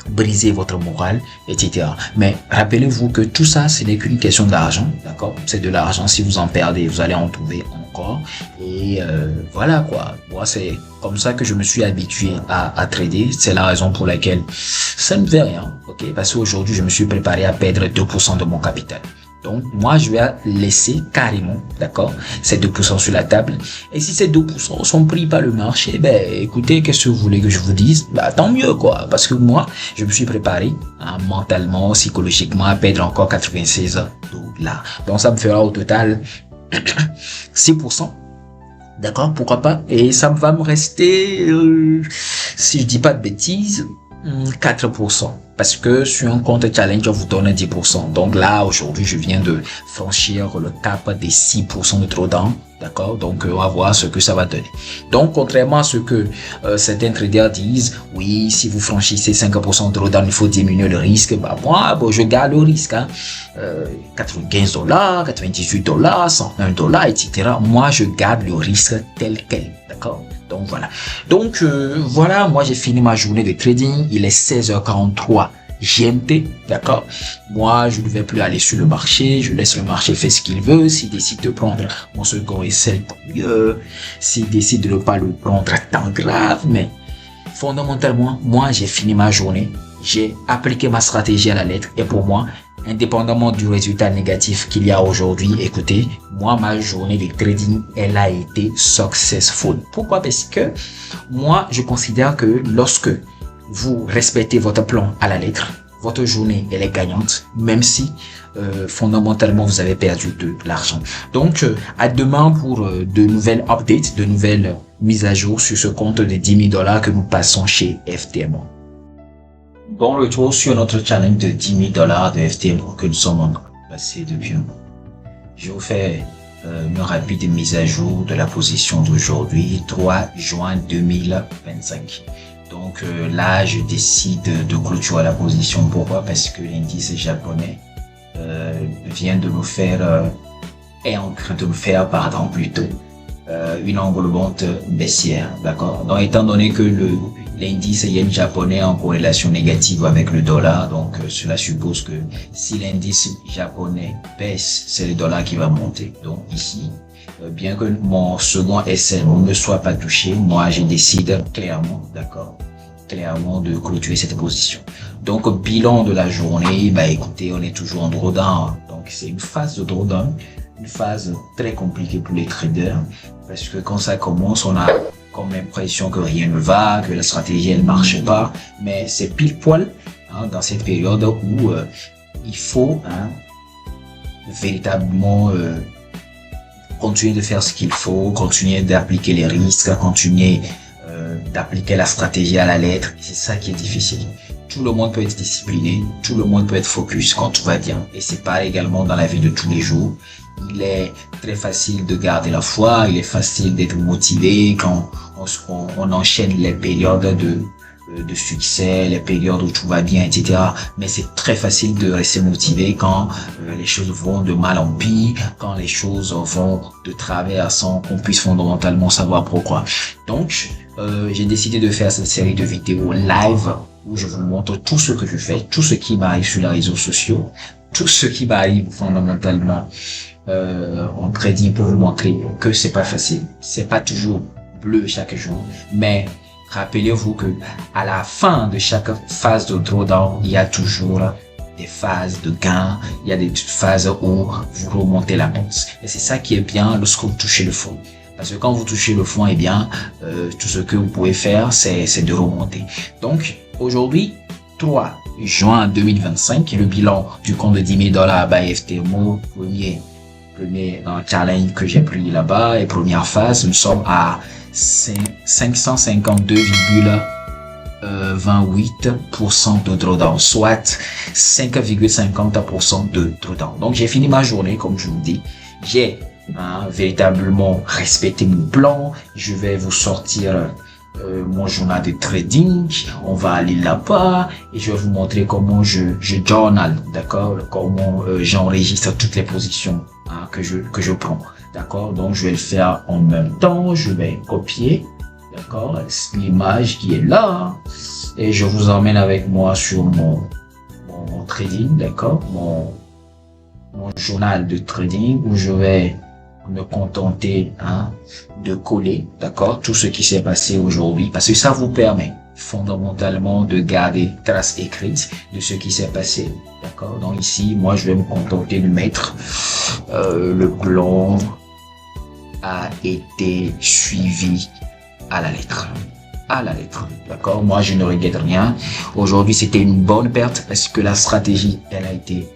briser votre morale, etc. Mais rappelez-vous que tout ça, ce n'est qu'une question d'argent, d'accord? C'est de l'argent. Si vous en perdez, vous allez en trouver encore. Et voilà quoi. Moi, c'est comme ça que je me suis habitué à trader. C'est la raison pour laquelle ça ne fait rien, ok? Parce qu'aujourd'hui, je me suis préparé à perdre 2% de mon capital. Donc, moi, je vais laisser carrément, d'accord, ces 2% sur la table. Et si ces 2% sont pris par le marché, ben, écoutez, qu'est-ce que vous voulez que je vous dise? Bah, tant mieux, quoi. Parce que moi, je me suis préparé, mentalement, psychologiquement, à perdre encore 96 $. Donc, ça me fera au total 6%. D'accord, pourquoi pas? Et ça va me rester, si je dis pas de bêtises, 4%. Parce que sur un compte challenge, on vous donne 10%. Donc là, aujourd'hui, je viens de franchir le cap des 6% de drawdown. D'accord? Donc, on va voir ce que ça va donner. Donc, contrairement à ce que certains traders disent, oui, si vous franchissez 5% de drawdown, il faut diminuer le risque. Bah, moi, bon, je garde le risque. Hein. $95, $98, $101, etc. Moi, je garde le risque tel quel. D'accord? Donc voilà. Donc voilà, moi j'ai fini ma journée de trading. Il est 16h43 GMT, d'accord? Moi, je ne vais plus aller sur le marché. Je laisse le marché faire ce qu'il veut. S'il décide de prendre mon second essai, s'il décide de ne pas le prendre, tant grave. Mais fondamentalement, moi j'ai fini ma journée. J'ai appliqué ma stratégie à la lettre. Et pour moi, indépendamment du résultat négatif qu'il y a aujourd'hui, écoutez, moi, ma journée de trading, elle a été successful. Pourquoi? Parce que moi, je considère que lorsque vous respectez votre plan à la lettre, votre journée, elle est gagnante, même si fondamentalement, vous avez perdu de l'argent. Donc, à demain pour de nouvelles updates, de nouvelles mises à jour sur ce compte de 10 000 $ que nous passons chez FTMO. Bon retour sur notre challenge de 10 000 $ de FTMO que nous sommes en train de passer depuis un mois. Je vous fais une rapide mise à jour de la position d'aujourd'hui, 3 juin 2025. Donc là, je décide de clôturer la position. Pourquoi? Parce que l'indice japonais vient de nous faire, est en train de nous faire, pardon, plutôt, une englobante baissière, d'accord? Donc, étant donné que l'indice yen japonais est en corrélation négative avec le dollar, donc cela suppose que si l'indice japonais baisse, c'est le dollar qui va monter. Donc ici, bien que mon second SL ne soit pas touché, moi je décide clairement, d'accord, clairement de clôturer cette position. Donc bilan de la journée, bah écoutez, on est toujours en drawdown. Donc c'est une phase de drawdown, une phase très compliquée pour les traders, parce que quand ça commence, on a comme l'impression que rien ne va, que la stratégie elle marche pas, mais c'est pile poil dans cette période où il faut véritablement continuer de faire ce qu'il faut, continuer d'appliquer les risques, continuer d'appliquer la stratégie à la lettre. C'est ça qui est difficile. Tout le monde peut être discipliné, tout le monde peut être focus quand tout va bien. Et c'est pareil également dans la vie de tous les jours. Il est très facile de garder la foi, il est facile d'être motivé quand on enchaîne les périodes de succès, les périodes où tout va bien, etc. Mais c'est très facile de rester motivé quand les choses vont de mal en pire, quand les choses vont de travers sans qu'on puisse fondamentalement savoir pourquoi. Donc, j'ai décidé de faire cette série de vidéos live où je vous montre tout ce que je fais, tout ce qui m'arrive sur les réseaux sociaux, tout ce qui m'arrive fondamentalement en trading pour vous montrer que c'est pas facile, c'est pas toujours bleu chaque jour, mais rappelez-vous que à la fin de chaque phase de drawdown, il y a toujours des phases de gain, il y a des phases où vous remontez la pente. Et c'est ça qui est bien lorsque vous touchez le fond. Parce que quand vous touchez le fond, eh bien, tout ce que vous pouvez faire, c'est de remonter. Donc, aujourd'hui, 3 juin 2025, le bilan du compte de 10 000 $ by FTMO, premier challenge que j'ai pris là-bas et première phase, nous sommes à 552,28% de drawdown, soit 5,50% de drawdown. Donc, j'ai fini ma journée, comme je vous dis. J'ai véritablement respecté mon plan. Je vais vous sortir mon journal de trading. On va aller là-bas et je vais vous montrer comment je journal, d'accord, comment j'enregistre toutes les positions que je prends, d'accord. Donc je vais le faire en même temps. Je vais copier, d'accord, l'image qui est là et je vous emmène avec moi sur mon trading, d'accord, mon journal de trading où je vais me contenter de coller, d'accord, tout ce qui s'est passé aujourd'hui, parce que ça vous permet fondamentalement de garder trace écrite de ce qui s'est passé, d'accord. Donc ici, moi, je vais me contenter de mettre le plan a été suivi à la lettre. À la lettre, d'accord. Moi, je ne regrette rien. Aujourd'hui, c'était une bonne perte parce que la stratégie, elle a été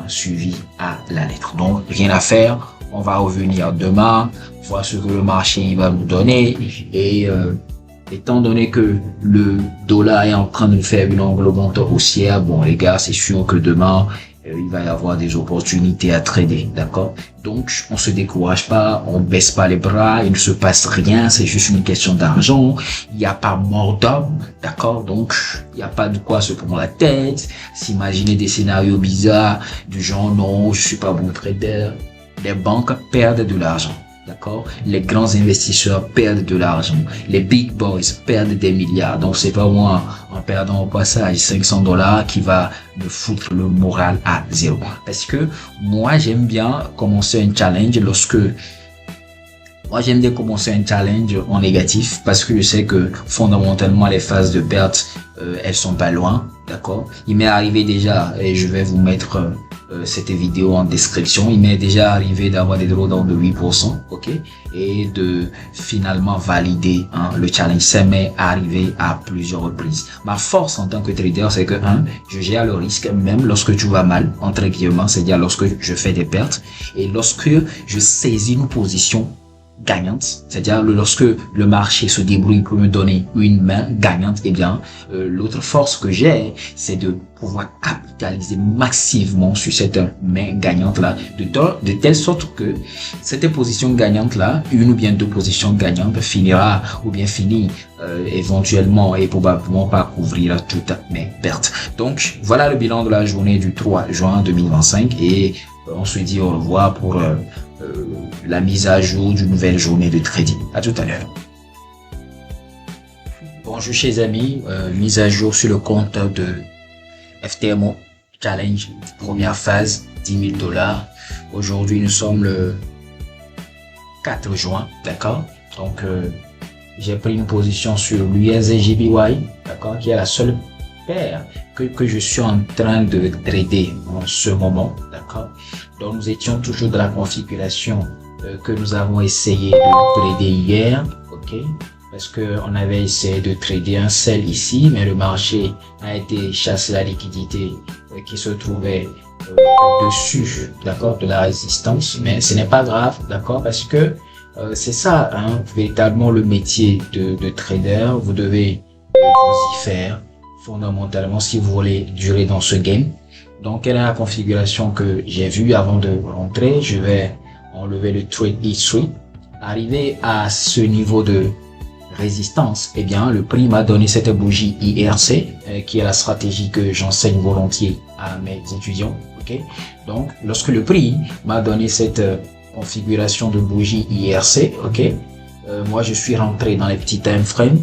suivie à la lettre. Donc, rien à faire. On va revenir demain, voir ce que le marché va nous donner. Et étant donné que le dollar est en train de faire une englobante haussière, bon les gars, c'est sûr que demain, il va y avoir des opportunités à trader, d'accord. Donc, on se décourage pas, on baisse pas les bras, il ne se passe rien, c'est juste une question d'argent. Il n'y a pas mort d'homme, d'accord. Donc, il n'y a pas de quoi se prendre la tête, s'imaginer des scénarios bizarres du genre non, je suis pas bon trader. Les banques perdent de l'argent, d'accord. Les grands investisseurs perdent de l'argent. Les big boys perdent des milliards. Donc, c'est pas moi, en perdant au passage $500 qui va me foutre le moral à zéro. Parce que moi, j'aime bien commencer un challenge commencer un challenge en négatif parce que je sais que fondamentalement les phases de perte, elles sont pas loin, d'accord. Il m'est arrivé déjà, et je vais vous mettre cette vidéo en description, il m'est déjà arrivé d'avoir des drawdowns de 8%, ok, et de finalement valider le challenge. Ça m'est arrivé à plusieurs reprises. Ma force en tant que trader, c'est que je gère le risque même lorsque tout va mal, entre guillemets, c'est-à-dire lorsque je fais des pertes et lorsque je saisis une position gagnante, c'est-à-dire lorsque le marché se débrouille pour me donner une main gagnante, eh bien l'autre force que j'ai, c'est de pouvoir capitaliser massivement sur cette main gagnante là, de telle sorte que cette position gagnante là, une ou bien deux positions gagnantes finira ou bien finit éventuellement et probablement par couvrir toutes mes pertes. Donc voilà le bilan de la journée du 3 juin 2025 et on se dit au revoir pour la mise à jour d'une nouvelle journée de trading. À tout à l'heure. Bonjour chers amis, mise à jour sur le compte de FTMO Challenge, première phase, $10 000. Aujourd'hui nous sommes le 4 juin, d'accord. Donc j'ai pris une position sur l'USJPY, d'accord, qui est la seule paire que je suis en train de trader en ce moment, d'accord. Donc nous étions toujours dans la configuration que nous avons essayé de trader hier, ok, parce que on avait essayé de trader un sell ici, mais le marché a été chassé la liquidité qui se trouvait dessus, d'accord, de la résistance, mais ce n'est pas grave, d'accord, parce que c'est ça, véritablement le métier de trader. Vous devez vous y faire fondamentalement si vous voulez durer dans ce game. Donc, quelle est la configuration que j'ai vue avant de rentrer? Je vais enlever le trade history. Arrivé à ce niveau de résistance, eh bien, le prix m'a donné cette bougie IRC, qui est la stratégie que j'enseigne volontiers à mes étudiants. Ok. Donc, lorsque le prix m'a donné cette configuration de bougie IRC, ok, moi je suis rentré dans les petits time frames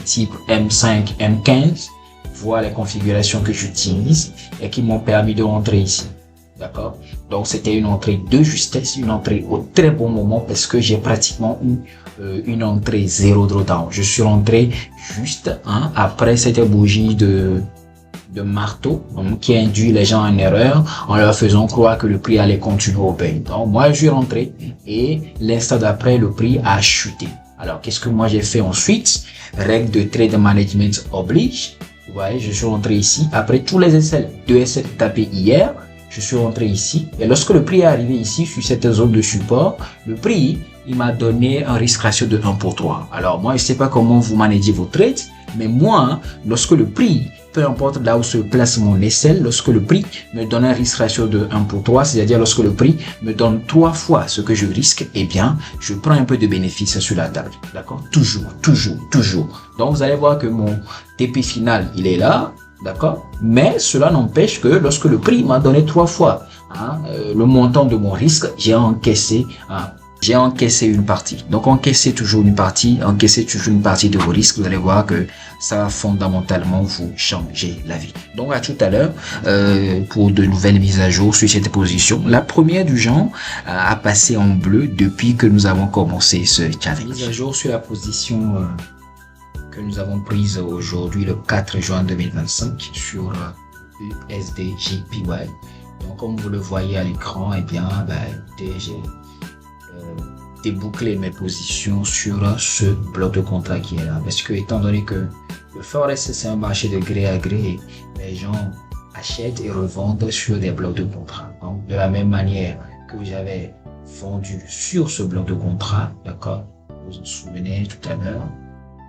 type M5, M15. Voilà les configurations que j'utilise et qui m'ont permis de rentrer ici, d'accord. Donc c'était une entrée de justesse, une entrée au très bon moment parce que j'ai pratiquement eu une entrée zéro drawdown. Je suis rentré juste après cette bougie de marteau qui induit les gens en erreur en leur faisant croire que le prix allait continuer au bain. Donc moi je suis rentré et l'instant d'après le prix a chuté. Alors qu'est-ce que moi j'ai fait ensuite? Règle de trade management oblige. Vous voyez, je suis rentré ici. Après tous les essais de essais tapés hier, je suis rentré ici. Et lorsque le prix est arrivé ici, sur cette zone de support, le prix, il m'a donné un risque ratio de 1 pour 3. Alors moi, je ne sais pas comment vous managez vos trades, mais moi, lorsque le prix peu importe là où se place mon SL, lorsque le prix me donne un risque ratio de 1 pour 3, c'est-à-dire lorsque le prix me donne 3 fois ce que je risque, eh bien, je prends un peu de bénéfice sur la table. D'accord? Toujours, toujours, toujours. Donc, vous allez voir que mon TP final, il est là. D'accord? Mais cela n'empêche que lorsque le prix m'a donné 3 fois le montant de mon risque, j'ai encaissé une partie. Donc, encaissez toujours une partie de vos risques. Vous allez voir que ça va fondamentalement vous changer la vie. Donc, à tout à l'heure pour de nouvelles mises à jour sur cette position. La première du genre a passé en bleu depuis que nous avons commencé ce challenge. Mise à jour sur la position que nous avons prise aujourd'hui le 4 juin 2025 sur USDJPY. Donc, comme vous le voyez à l'écran, eh bien, j'ai débouclé mes positions sur ce bloc de contrat qui est là. Parce que, étant donné que le Forex, c'est un marché de gré à gré, les gens achètent et revendent sur des blocs de contrat. Donc, de la même manière que j'avais vendu sur ce bloc de contrat, d'accord? Vous vous souvenez tout à l'heure?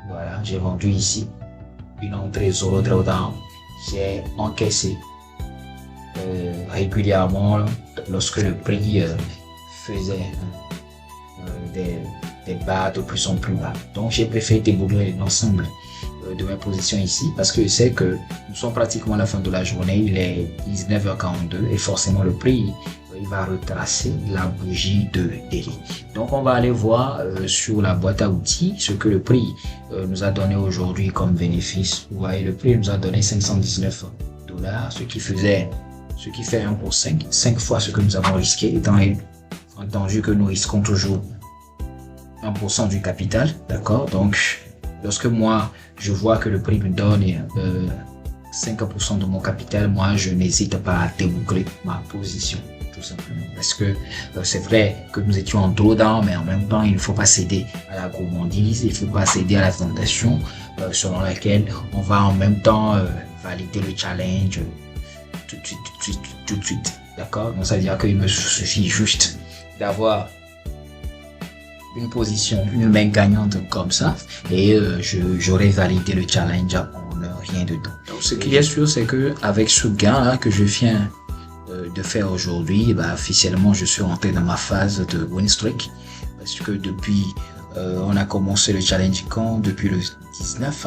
Voilà, j'ai vendu ici une entrée sur le drawdown. J'ai encaissé régulièrement lorsque le prix faisait des bas de plus en plus bas. Donc, j'ai préféré déboucler l'ensemble de mes positions ici parce que je sais que nous sommes pratiquement à la fin de la journée. Il est 19h42 et forcément le prix il va retracer la bougie de daily. Donc, on va aller voir sur la boîte à outils ce que le prix nous a donné aujourd'hui comme bénéfice. Vous voyez, le prix nous a donné 519 $, ce qui fait 1 pour 5 fois ce que nous avons risqué, étant entendu que nous risquons toujours 1% du capital, d'accord? Donc, lorsque moi, je vois que le prix me donne 5% de mon capital, moi, je n'hésite pas à déboucler ma position. Tout simplement. Parce que c'est vrai que nous étions en drawdown, mais en même temps, il ne faut pas céder à la gourmandise, il ne faut pas céder à la tentation selon laquelle on va en même temps valider le challenge tout de suite. D'accord? Donc, ça veut dire qu'il me suffit juste d'avoir une position, une main gagnante comme ça, et j'aurais validé le challenge en rien de temps. Donc, ce qui est sûr, c'est que avec ce gain-là que je viens de faire aujourd'hui, officiellement je suis rentré dans ma phase de win streak parce que depuis on a commencé le challenge depuis le 19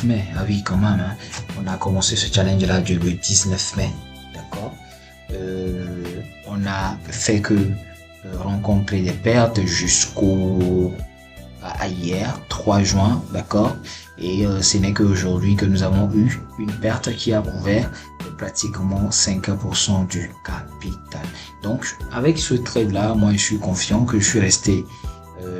mai. Ah oui, quand même, on a commencé ce challenge là le 19 mai, d'accord. On a fait que rencontrer des pertes jusqu'au hier 3 juin, d'accord, et ce n'est qu'aujourd'hui que nous avons eu une perte qui a couvert pratiquement 5% du capital. Donc, avec ce trade là, moi je suis confiant que je suis resté,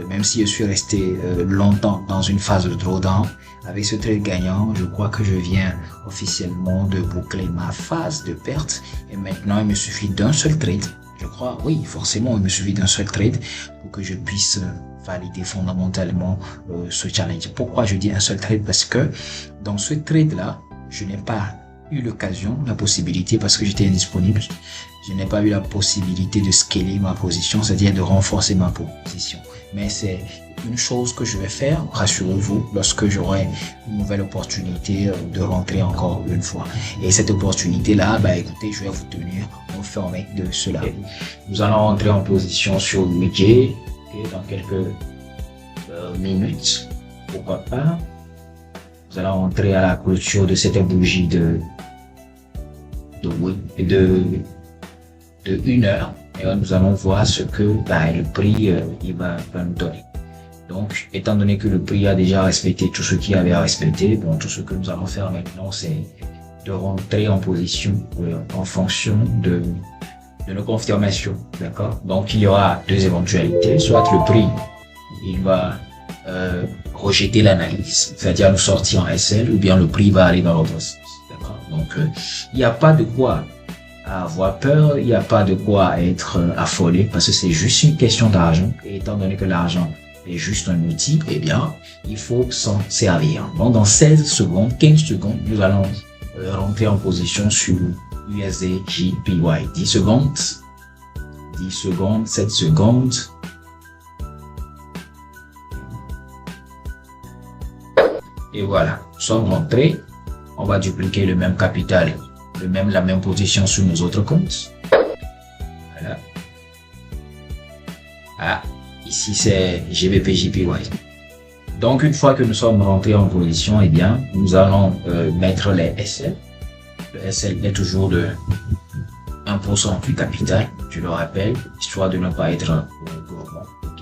même si je suis resté longtemps dans une phase de drawdown, avec ce trade gagnant, je crois que je viens officiellement de boucler ma phase de perte, et maintenant il me suffit d'un seul trade. Je crois, oui, forcément, il me suffit d'un seul trade pour que je puisse valider fondamentalement ce challenge. Pourquoi je dis un seul trade? Parce que dans ce trade-là, je n'ai pas eu l'occasion, la possibilité, parce que j'étais indisponible, je n'ai pas eu la possibilité de scaler ma position, c'est-à-dire de renforcer ma position. Mais c'est une chose que je vais faire, rassurez-vous, lorsque j'aurai une nouvelle opportunité de rentrer encore une fois. Et cette opportunité-là, écoutez, je vais vous tenir informé de cela. Nous allons rentrer en position sur le budget dans quelques minutes, pourquoi pas. Nous allons rentrer à la clôture de cette bougie de 1 heure et nous allons voir ce que le prix il va nous donner. Donc, étant donné que le prix a déjà respecté tout ce qu'il avait à respecter, tout ce que nous allons faire maintenant, c'est de rentrer en position en fonction de nos confirmations, d'accord? Donc, il y aura 2 éventualités, soit le prix, il va rejeter l'analyse, c'est-à-dire nous sortir en SL, ou bien le prix va aller dans l'autre sens, d'accord? Donc, il n'y a pas de quoi avoir peur, il n'y a pas de quoi être affolé, parce que c'est juste une question d'argent, et étant donné que l'argent est juste un outil, eh bien, il faut s'en servir. Donc, dans 16 secondes, 15 secondes, nous allons rentrer en position sur USDJPY. 10 secondes, 7 secondes. Et voilà, nous sommes rentrés. On va dupliquer le même capital, la même position sur nos autres comptes. Voilà. Ah, ici c'est GBP/JPY. Donc, une fois que nous sommes rentrés en position, eh bien, nous allons mettre les SL. Le SL est toujours de 1% du capital, je le rappelle, histoire de ne pas être gourmand. Ok.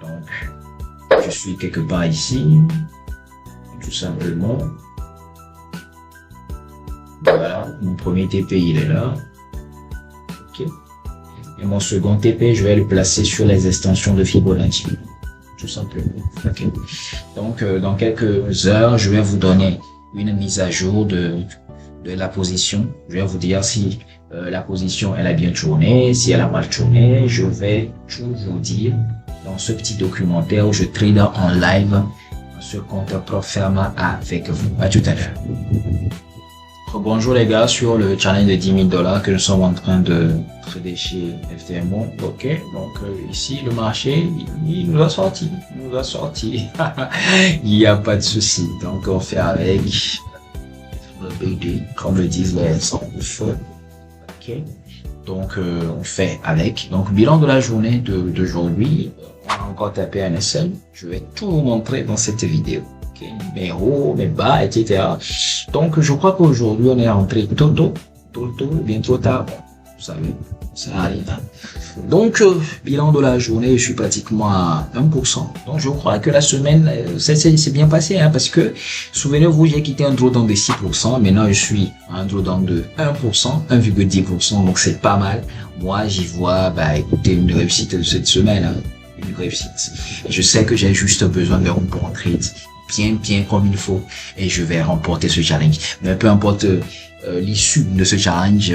Donc, je suis quelque part ici, tout simplement. Voilà, mon premier TP, il est là. Ok. Et mon second TP, je vais le placer sur les extensions de Fibonacci. Tout simplement. Okay. Donc, dans quelques heures, je vais vous donner une mise à jour de la position. Je vais vous dire si la position elle a bien tourné, si elle a mal tourné. Je vais tout vous dire dans ce petit documentaire où je trade en live ce compte Proferma avec vous. À tout à l'heure. Bonjour les gars, sur le challenge de 10 000 $ que nous sommes en train de trader chez FTMO. Ok, donc ici le marché, il nous a sorti, il n'y a pas de souci. Donc on fait avec le BD, comme le disent les feu. Ok, donc on fait avec. Donc bilan de la journée d'aujourd'hui, on a encore tapé un SL. Je vais tout vous montrer dans cette vidéo. Okay, mes hauts, mes bas, etc. Donc, je crois qu'aujourd'hui, on est rentré tôt, bien trop tard. Vous savez, ça arrive. Donc, bilan de la journée, je suis pratiquement à 1%. Donc, je crois que la semaine, c'est bien passé, hein, parce que, souvenez-vous, j'ai quitté un drawdown de 6%. Maintenant, je suis à un drawdown de 1%, 1,10%. Donc, c'est pas mal. Moi, j'y vois, écoutez, une réussite de cette semaine, hein, une réussite. Je sais que j'ai juste besoin de bon trade. Bien comme il faut, et je vais remporter ce challenge. Mais peu importe l'issue de ce challenge,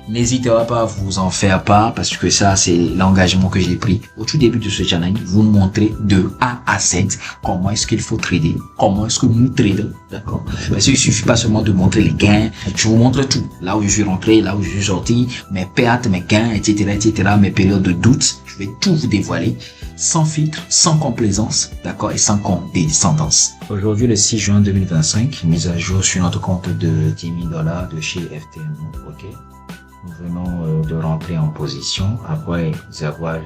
n'hésitez pas à vous en faire part, parce que ça c'est l'engagement que j'ai pris au tout début de ce challenge. Vous montrer de A à Z comment est-ce qu'il faut trader, comment est-ce que nous tradons, d'accord? Parce qu'il suffit pas seulement de montrer les gains, je vous montre tout, là où je suis rentré, là où je suis sorti, mes pertes, mes gains, etc., mes périodes de doute. Je vais tout vous dévoiler, sans filtre, sans complaisance, d'accord, et sans condescendance. Aujourd'hui, le 6 juin 2025, mise à jour sur notre compte de 10 000 $ de chez FTMO, ok. Nous venons de rentrer en position après avoir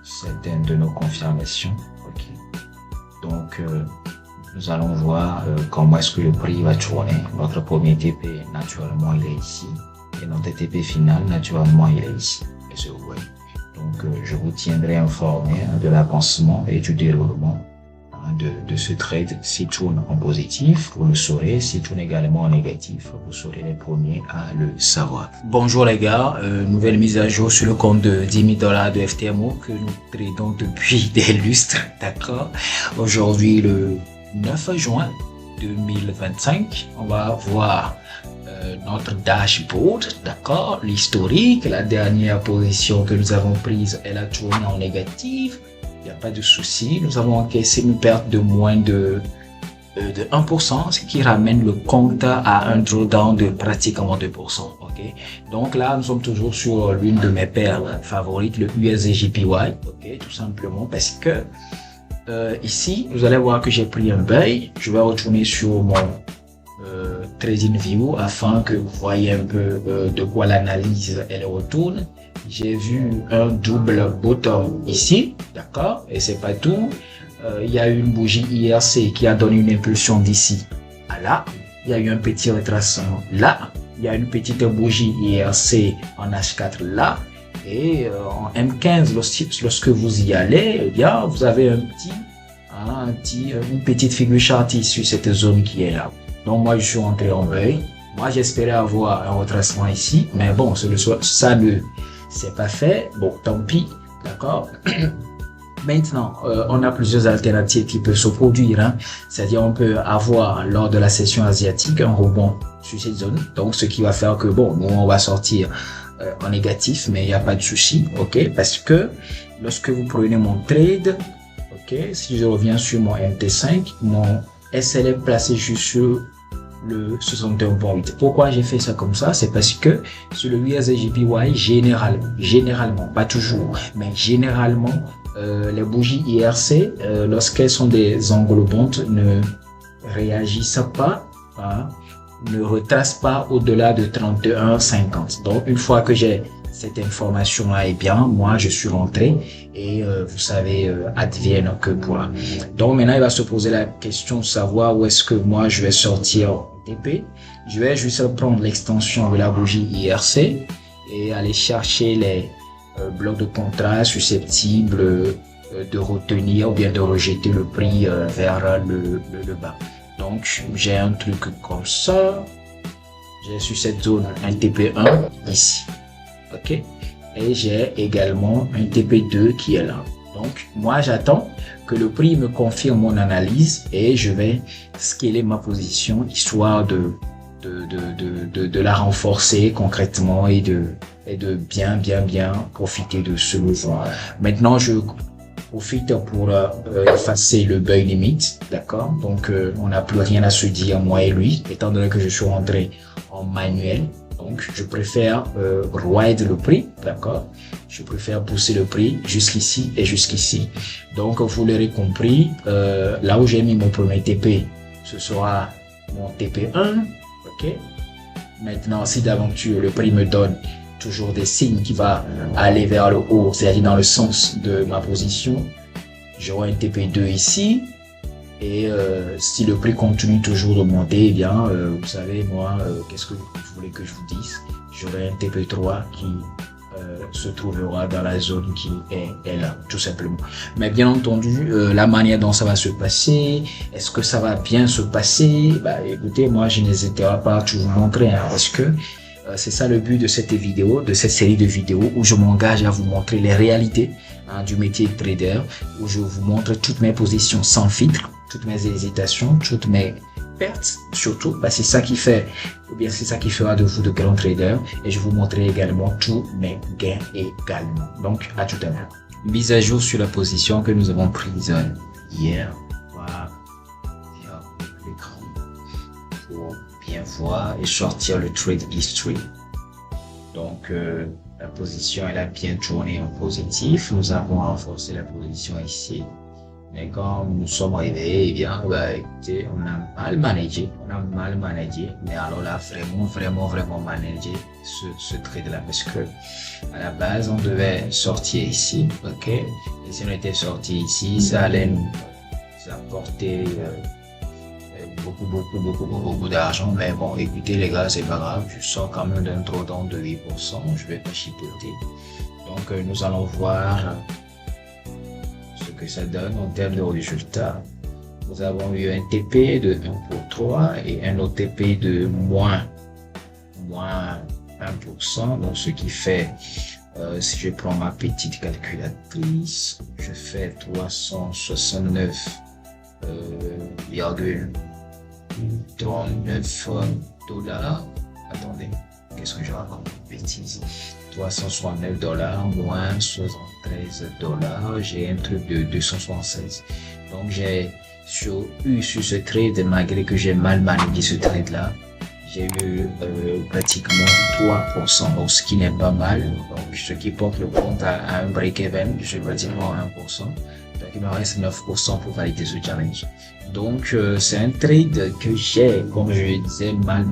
certaines de nos confirmations, ok. Donc, nous allons voir comment est-ce que le prix va tourner. Notre premier TP, naturellement, il est ici. Et notre TP final, naturellement, il est ici. Et c'est vrai. Donc, je vous tiendrai informé de l'avancement et du déroulement de ce trade. S'il tourne en positif, vous le saurez. S'il tourne également en négatif, vous serez les premiers à le savoir. Bonjour les gars, nouvelle mise à jour sur le compte de 10 000 $ de FTMO que nous tradons depuis des lustres, d'accord. Aujourd'hui, le 9 juin 2025, on va voir notre dashboard, d'accord, l'historique, la dernière position que nous avons prise, elle a tourné en négatif, il n'y a pas de souci, nous avons encaissé une perte de moins de 1%, ce qui ramène le compte à un drawdown de pratiquement 2%, ok. Donc là, nous sommes toujours sur l'une de mes paires favorites, le USD/JPY, ok, tout simplement parce que ici, vous allez voir que j'ai pris un buy, je vais retourner sur mon TradingView afin que vous voyez un peu de quoi l'analyse elle retourne. J'ai vu un double bottom ici, d'accord, et c'est pas tout. Il y a eu une bougie IRC qui a donné une impulsion d'ici à là. Il y a eu un petit retracement là. Il y a une petite bougie IRC en H4 là. Et en M15, lorsque vous y allez, eh bien, vous avez une petite figure chart sur cette zone qui est là. Donc moi je suis entré en veille. Moi j'espérais avoir un retracement ici, mais bon, ça ne c'est pas fait. Bon, tant pis, d'accord. Maintenant, on a plusieurs alternatives qui peuvent se produire, hein. C'est-à-dire on peut avoir lors de la session asiatique un rebond sur cette zone. Donc ce qui va faire que bon, nous on va sortir en négatif, mais il n'y a pas de souci, ok, parce que lorsque vous prenez mon trade, ok, si je reviens sur mon MT5, mon SL est placé juste sur le 61.8. Pourquoi j'ai fait ça comme ça? C'est parce que sur le USD/JPY, généralement, pas toujours, mais généralement, les bougies IRC, lorsqu'elles sont des englobantes, ne réagissent pas, hein, ne retracent pas au-delà de 31,50. Donc, une fois que j'ai cette information-là, eh bien, moi, je suis rentré et vous savez, advienne que pourra. Donc, maintenant, il va se poser la question de savoir où est-ce que moi, je vais sortir TP. Je vais juste prendre l'extension de la bougie IRC et aller chercher les blocs de contrat susceptibles de retenir ou bien de rejeter le prix vers le bas. Donc, j'ai un truc comme ça. J'ai sur cette zone un TP1 ici. OK? Et j'ai également un TP2 qui est là. Donc, moi, j'attends que le prix me confirme mon analyse et je vais scaler ma position histoire de la renforcer concrètement et de bien profiter de ce mouvement. Maintenant, je profite pour effacer le buy limit, d'accord? Donc, on n'a plus rien à se dire, moi et lui, étant donné que je suis rentré en manuel. Donc, je préfère ride le prix, d'accord? Je préfère pousser le prix jusqu'ici et jusqu'ici. Donc, vous l'aurez compris, là où j'ai mis mon premier TP, ce sera mon TP1, ok? Maintenant, si d'aventure le prix me donne toujours des signes qui va aller vers le haut, c'est-à-dire dans le sens de ma position, j'aurai un TP2 ici. Et si le prix continue toujours de monter, eh bien, vous savez, moi, qu'est-ce que vous voulez que je vous dise? J'aurai un TP3 qui se trouvera dans la zone qui est là, tout simplement. Mais bien entendu, la manière dont ça va se passer, est-ce que ça va bien se passer? Bah, écoutez, moi, je n'hésiterai pas à tout vous montrer, hein, parce que c'est ça le but de cette vidéo, de cette série de vidéos où je m'engage à vous montrer les réalités du métier de trader, où je vous montre toutes mes positions sans filtre, toutes mes hésitations, toutes mes pertes, surtout, bah, c'est ça qui fait, ou bien c'est ça qui fera de vous de grands traders, et je vous montrerai également tous mes gains également. Donc, à tout à l'heure. Mise à jour sur la position que nous avons prise hier. Voilà. L'écran pour bien voir et sortir le trade history. Donc, la position, elle a bien tourné en positif. Nous avons renforcé la position ici. Mais quand nous sommes arrivés, eh bien, bah, écoutez, on a mal managé. Mais alors là, vraiment managé ce trade-là. Parce que, à la base, on devait sortir ici, ok? Et si on était sorti ici, ça allait nous apporter beaucoup d'argent. Mais bon, écoutez, les gars, c'est pas grave. Je sors quand même d'un drawdown de 8%. Je vais pas chipoter. Donc, nous allons voir que ça donne en termes de résultats. Nous avons eu un TP de 1 pour 3 et un autre TP de moins 1%. Donc, ce qui fait, si je prends ma petite calculatrice, je fais 369,39 $. Attendez, qu'est-ce que je raconte? Bêtise. 369 $ moins 73 $, j'ai un truc de 276. Donc j'ai eu sur ce trade, malgré que j'ai mal managé ce trade là, j'ai eu pratiquement 3%, donc ce qui n'est pas mal. Donc, ce qui porte le compte à un break-even, j'ai pratiquement 1%. Donc il me reste 9% pour valider ce challenge. Donc c'est un trade que j'ai, comme je le disais, mal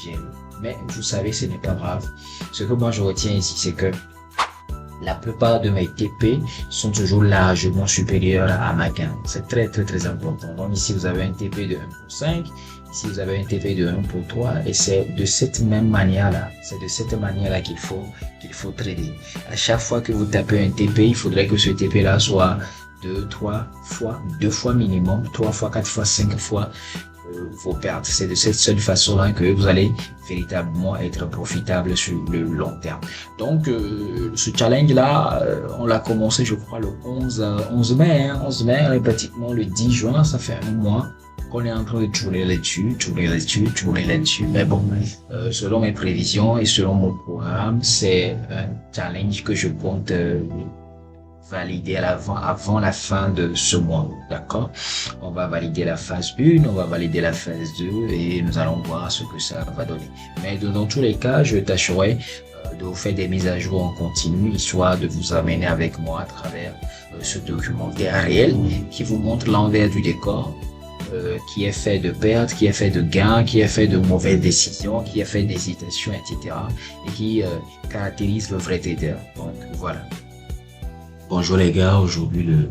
géré. Mais vous savez, ce n'est pas grave. Ce que moi je retiens ici, c'est que la plupart de mes TP sont toujours largement supérieurs à ma gain. C'est très important. Donc ici, vous avez un TP de 1 pour 5. Ici, vous avez un TP de 1 pour 3. Et c'est de cette même manière-là. C'est de cette manière-là qu'il faut trader. À chaque fois que vous tapez un TP, il faudrait que ce TP-là soit 2 fois minimum, 3 fois, 4 fois, 5 fois vos pertes. C'est de cette seule façon-là que vous allez véritablement être profitable sur le long terme. Donc, ce challenge-là, on l'a commencé, je crois, le 11 mai. Hein. 11 mai, et pratiquement le 10 juin, ça fait un mois qu'on est en train de tourner là-dessus. Mais bon, selon mes prévisions et selon mon programme, c'est un challenge que je compte valider avant la fin de ce mois, d'accord? On va valider la phase 1, on va valider la phase 2 et nous allons voir ce que ça va donner. Mais dans tous les cas, je tâcherai de vous faire des mises à jour en continu, histoire de vous amener avec moi à travers ce documentaire réel qui vous montre l'envers du décor, qui est fait de pertes, qui est fait de gains, qui est fait de mauvaises décisions, qui est fait d'hésitations, etc. et qui caractérise le vrai trader. Donc voilà. Bonjour les gars, aujourd'hui le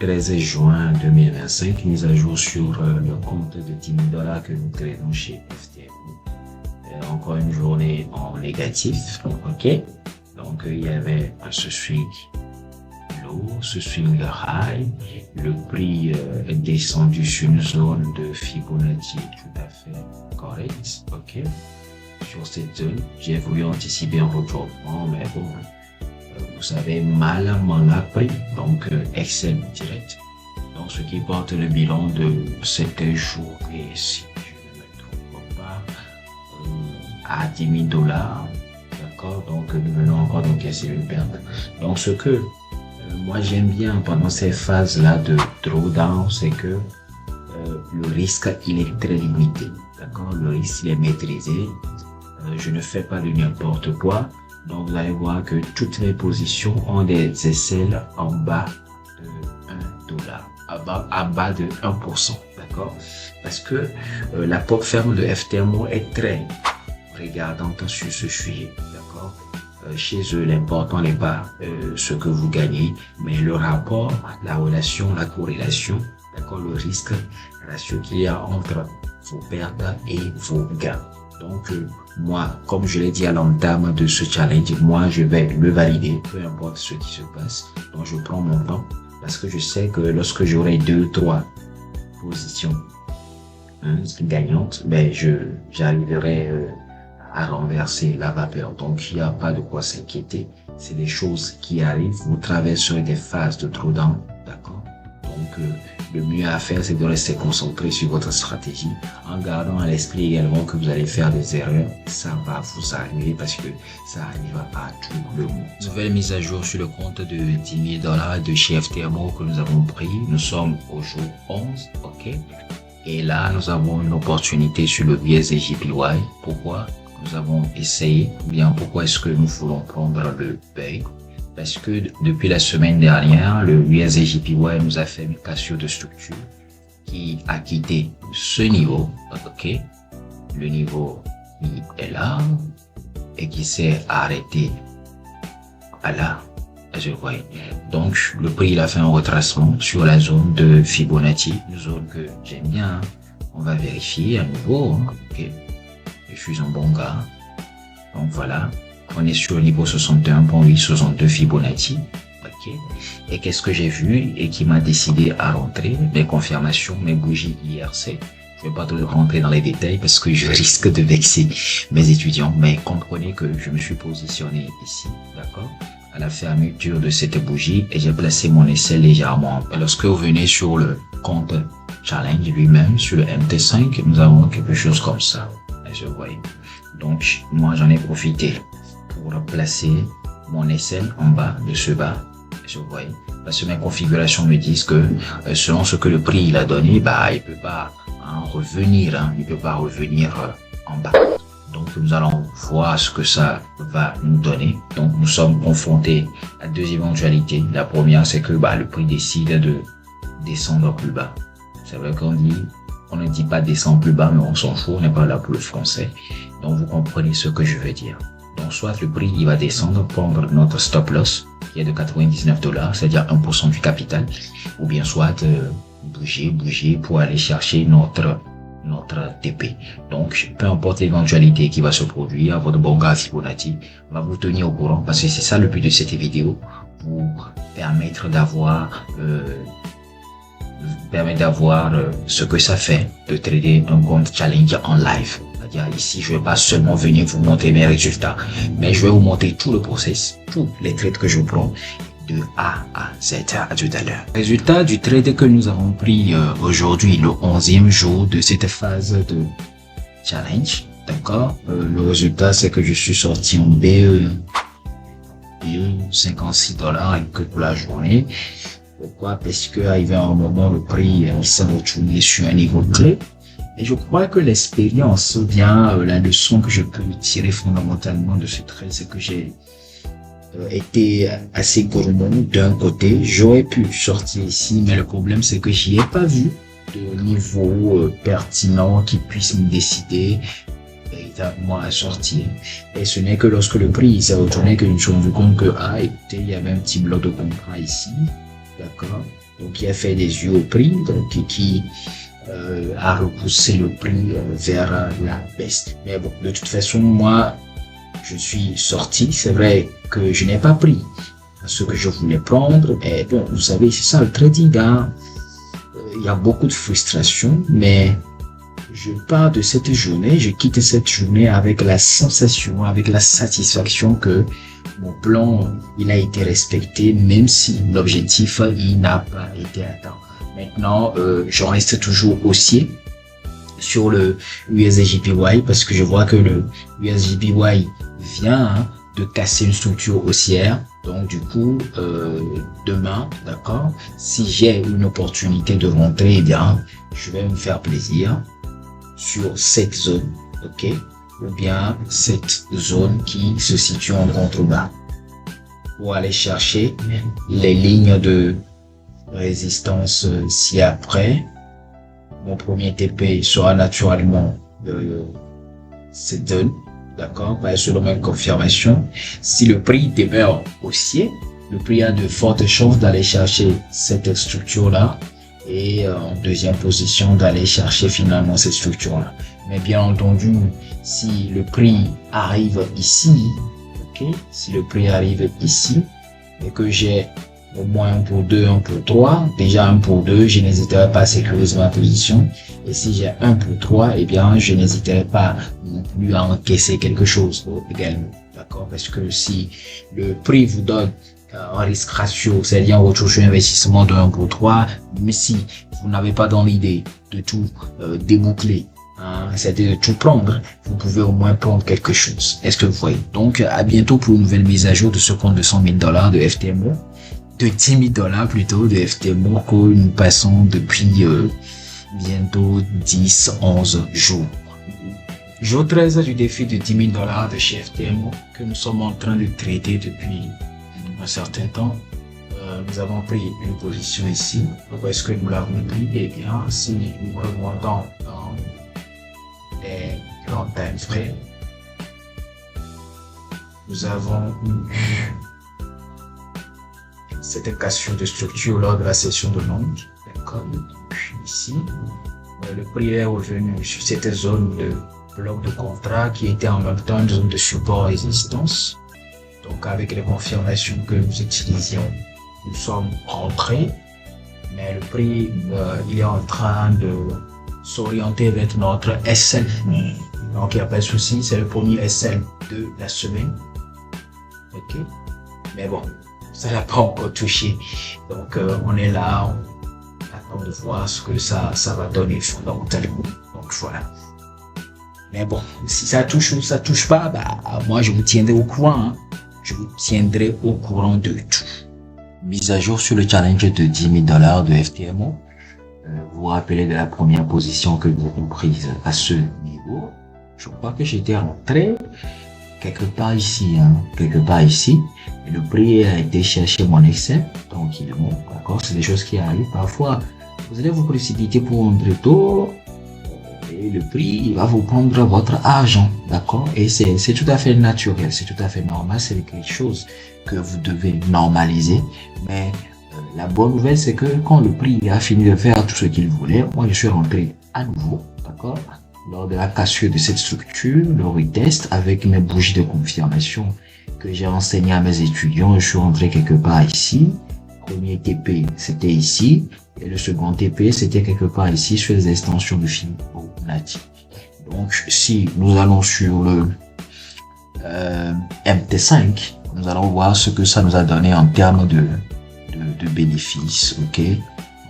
13 juin 2025, mise à jour sur le compte de 10 000 $ que nous tradons chez FTMO. Encore une journée en négatif, ok. Donc il y avait ce swing low, ce swing high, le prix est descendu sur une zone de Fibonacci tout à fait correcte, ok. Sur cette zone, j'ai voulu anticiper un regroupement, mais bon, vous savez, mal a pris, donc Excel direct. Donc ce qui porte le bilan de 7 jours et si je ne me trompe pas, à 10 000 $, d'accord. Donc nous venons encore d'encaisser une perte. Donc ce que moi j'aime bien pendant ces phases-là de drawdown, c'est que le risque il est très limité, d'accord. Le risque il est maîtrisé. Je ne fais pas de n'importe quoi. Donc, vous allez voir que toutes mes positions ont des aisselles en bas de $1, en bas de 1%, d'accord? Parce que la porte ferme de FTMO est très regardante sur ce sujet, d'accord? Chez eux, l'important n'est pas ce que vous gagnez, mais le rapport, la relation, la corrélation, d'accord? Le risque, ratio qu'il y a entre vos pertes et vos gains. Donc, moi, comme je l'ai dit à l'entame de ce challenge, moi, je vais le valider, peu importe ce qui se passe. Donc, je prends mon temps parce que je sais que lorsque j'aurai 2-3 positions gagnantes, ben, j'arriverai à renverser la vapeur. Donc, il n'y a pas de quoi s'inquiéter. C'est des choses qui arrivent. Vous traverserez des phases de drawdown, d'accord? Donc, le mieux à faire, c'est de rester concentré sur votre stratégie en gardant à l'esprit également que vous allez faire des erreurs. Ça va vous arriver parce que ça arrive à tout le monde. Nouvelle mise à jour sur le compte de 10 000 $ de chez FTMO que nous avons pris. Nous sommes au jour 11, ok. Et là, nous avons une opportunité sur le USD/JPY. Pourquoi nous avons essayé, ou bien pourquoi est-ce que nous voulons prendre le pay? Parce que depuis la semaine dernière, le USD/JPY nous a fait une cassure de structure qui a quitté ce niveau, ok. Le niveau est là et qui s'est arrêté à là, je vois. Donc le prix il a fait un retracement sur la zone de Fibonacci, une zone que j'aime bien. On va vérifier à nouveau, ok. Je suis un bon gars, donc voilà. On est sur le niveau 61.862 Fibonacci, ok. Et qu'est-ce que j'ai vu et qui m'a décidé à rentrer? Mes confirmations, mes bougies IRC. Je vais pas trop rentrer dans les détails parce que je risque de vexer mes étudiants, mais comprenez que je me suis positionné ici, d'accord, à la fermeture de cette bougie et j'ai placé mon essai légèrement. Et lorsque vous venez sur le compte challenge lui-même, sur le MT5, nous avons quelque chose comme ça. Et je vois. Donc, moi, j'en ai profité pour placer mon aisselle en bas de ce bas, je vois, parce que mes configurations me disent que selon ce que le prix il a donné, bah il peut pas revenir, il peut pas revenir en bas. Donc nous allons voir ce que ça va nous donner. Donc nous sommes confrontés à deux éventualités. La première, c'est que le prix décide de descendre plus bas. C'est vrai qu'on ne dit pas descendre plus bas, mais on s'en fout, on n'est pas là pour le français. Donc vous comprenez ce que je veux dire. Donc, soit le prix, il va descendre, prendre notre stop loss, qui est de 99 $, c'est-à-dire 1% du capital, ou bien soit bouger pour aller chercher notre TP. Donc, peu importe l'éventualité qui va se produire, votre bon gars Fibonacci va vous tenir au courant, parce que c'est ça le but de cette vidéo, vous permettre d'avoir ce que ça fait de trader un compte challenge en live. Ici, je ne vais pas seulement venir vous montrer mes résultats, mais je vais vous montrer tout le process, tous les trades que je prends de A à Z. À tout à l'heure. Résultat du trade que nous avons pris aujourd'hui, le 11e jour de cette phase de challenge. D'accord. Le résultat, c'est que je suis sorti en BE $56 et que pour la journée. Pourquoi? Parce que arrivé à un moment, le prix s'est retourné sur un niveau clé. Et je crois que l'expérience, ou bien la leçon que je peux tirer fondamentalement de ce trade, c'est que j'ai été assez gourmand d'un côté. J'aurais pu sortir ici, mais le problème, c'est que j'y ai pas vu de niveau pertinent qui puisse me décider véritablement à sortir. Et ce n'est que lorsque le prix s'est retourné que je me suis rendu compte que, écoutez, il y avait un petit bloc de contrat ici. D'accord? Donc, il a fait des yeux au prix, donc, qui a repoussé le prix vers la baisse. Mais bon, de toute façon, moi, je suis sorti. C'est vrai que je n'ai pas pris ce que je voulais prendre. Mais bon, vous savez, c'est ça le trading. Hein? Il y a beaucoup de frustration, mais je pars de cette journée, je quitte cette journée avec la sensation, avec la satisfaction que mon plan, il a été respecté, même si l'objectif, il n'a pas été atteint. Maintenant, j'en reste toujours haussier sur le USDJPY parce que je vois que le USDJPY vient de casser une structure haussière. Donc, du coup, demain, d'accord, si j'ai une opportunité de rentrer, eh bien, je vais me faire plaisir sur cette zone, ok, ou bien cette zone qui se situe en contrebas pour aller chercher les lignes de résistance ci-après. Mon premier TP sera naturellement cette zone, d'accord, selon ma confirmation. Si le prix demeure haussier, le prix a de fortes chances d'aller chercher cette structure-là et en deuxième position d'aller chercher finalement cette structure-là. Mais bien entendu, si le prix arrive ici, ok, si le prix arrive ici et que j'ai au moins 1 pour 2, 1 pour 3, déjà 1 pour 2, je n'hésiterai pas à sécuriser ma position. Et si j'ai 1 pour 3, eh bien, je n'hésiterai pas non plus à encaisser quelque chose également. D'accord? Parce que si le prix vous donne un risque ratio, c'est-à-dire un retour sur investissement de 1 pour 3, mais si vous n'avez pas dans l'idée de tout déboucler, c'est-à-dire de tout prendre, vous pouvez au moins prendre quelque chose. Est-ce que vous voyez? Donc, à bientôt pour une nouvelle mise à jour de ce compte de $100 000 de FTMO. De $10 000 plutôt de FTMO que nous passons depuis bientôt 10-11 jours. Jour 13 du défi de $10 000 de chez FTMO que nous sommes en train de traiter depuis un certain temps. Nous avons pris une position ici. Pourquoi est-ce que nous l'avons pris? Eh bien, si nous remontons dans les long time frames, nous avons eu cette cassure de structure lors de la session de long, d'accord, ici. Le prix est revenu sur cette zone de bloc de contrat qui était en même temps une zone de support résistance. Donc, avec les confirmations que nous utilisions, nous sommes rentrés, mais le prix, il est en train de s'orienter vers notre SL. Donc, il n'y a pas de souci, c'est le premier SL de la semaine. Ok, mais bon, ça n'a pas encore touché. Donc, on est là, on attend de voir ce que ça va donner fondamentalement. Donc, voilà. Mais bon, si ça touche ou ça touche pas, moi, je vous tiendrai au courant. Hein. Je vous tiendrai au courant de tout. Mise à jour sur le challenge de $10 000 de FTMO. Vous vous rappelez de la première position que nous avons prise à ce niveau. Je crois que j'étais rentré quelque part ici, quelque part ici. Et le prix a été chercher mon excès tranquillement. D'accord, c'est des choses qui arrivent. Parfois, vous allez vous précipiter pour rentrer tôt. Et le prix, il va vous prendre votre argent, d'accord? Et c'est tout à fait naturel, c'est tout à fait normal, c'est quelque chose que vous devez normaliser. Mais la bonne nouvelle, c'est que quand le prix a fini de faire tout ce qu'il voulait, moi je suis rentré à nouveau, d'accord? Lors de la cassure de cette structure, le retest avec mes bougies de confirmation que j'ai enseigné à mes étudiants, je suis rentré quelque part ici. Premier TP, c'était ici. Et le second TP, c'était quelque part ici sur les extensions de Fibonacci. Donc, si nous allons sur le MT5, nous allons voir ce que ça nous a donné en termes de bénéfices. Ok,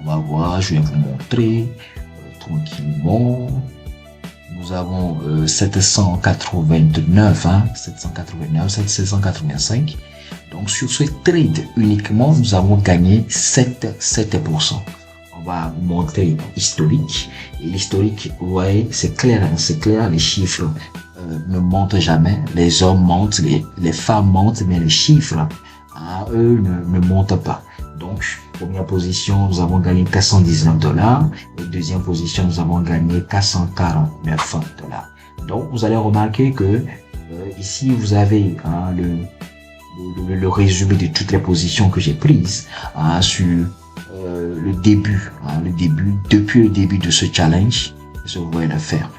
on va voir, je vais vous montrer tranquillement. Nous avons 789, 785. Donc, sur ce trade uniquement, nous avons gagné 7%. On va montrer l'historique. Et l'historique, vous voyez, c'est clair, les chiffres ne montent jamais. Les hommes montent, les femmes montent, mais les chiffres, eux, ne montent pas. Donc, première position, nous avons gagné $419. Et deuxième position, nous avons gagné $449. Donc, vous allez remarquer que ici, vous avez le résumé de toutes les positions que j'ai prises sur le début, depuis le début de ce challenge, je vais le faire.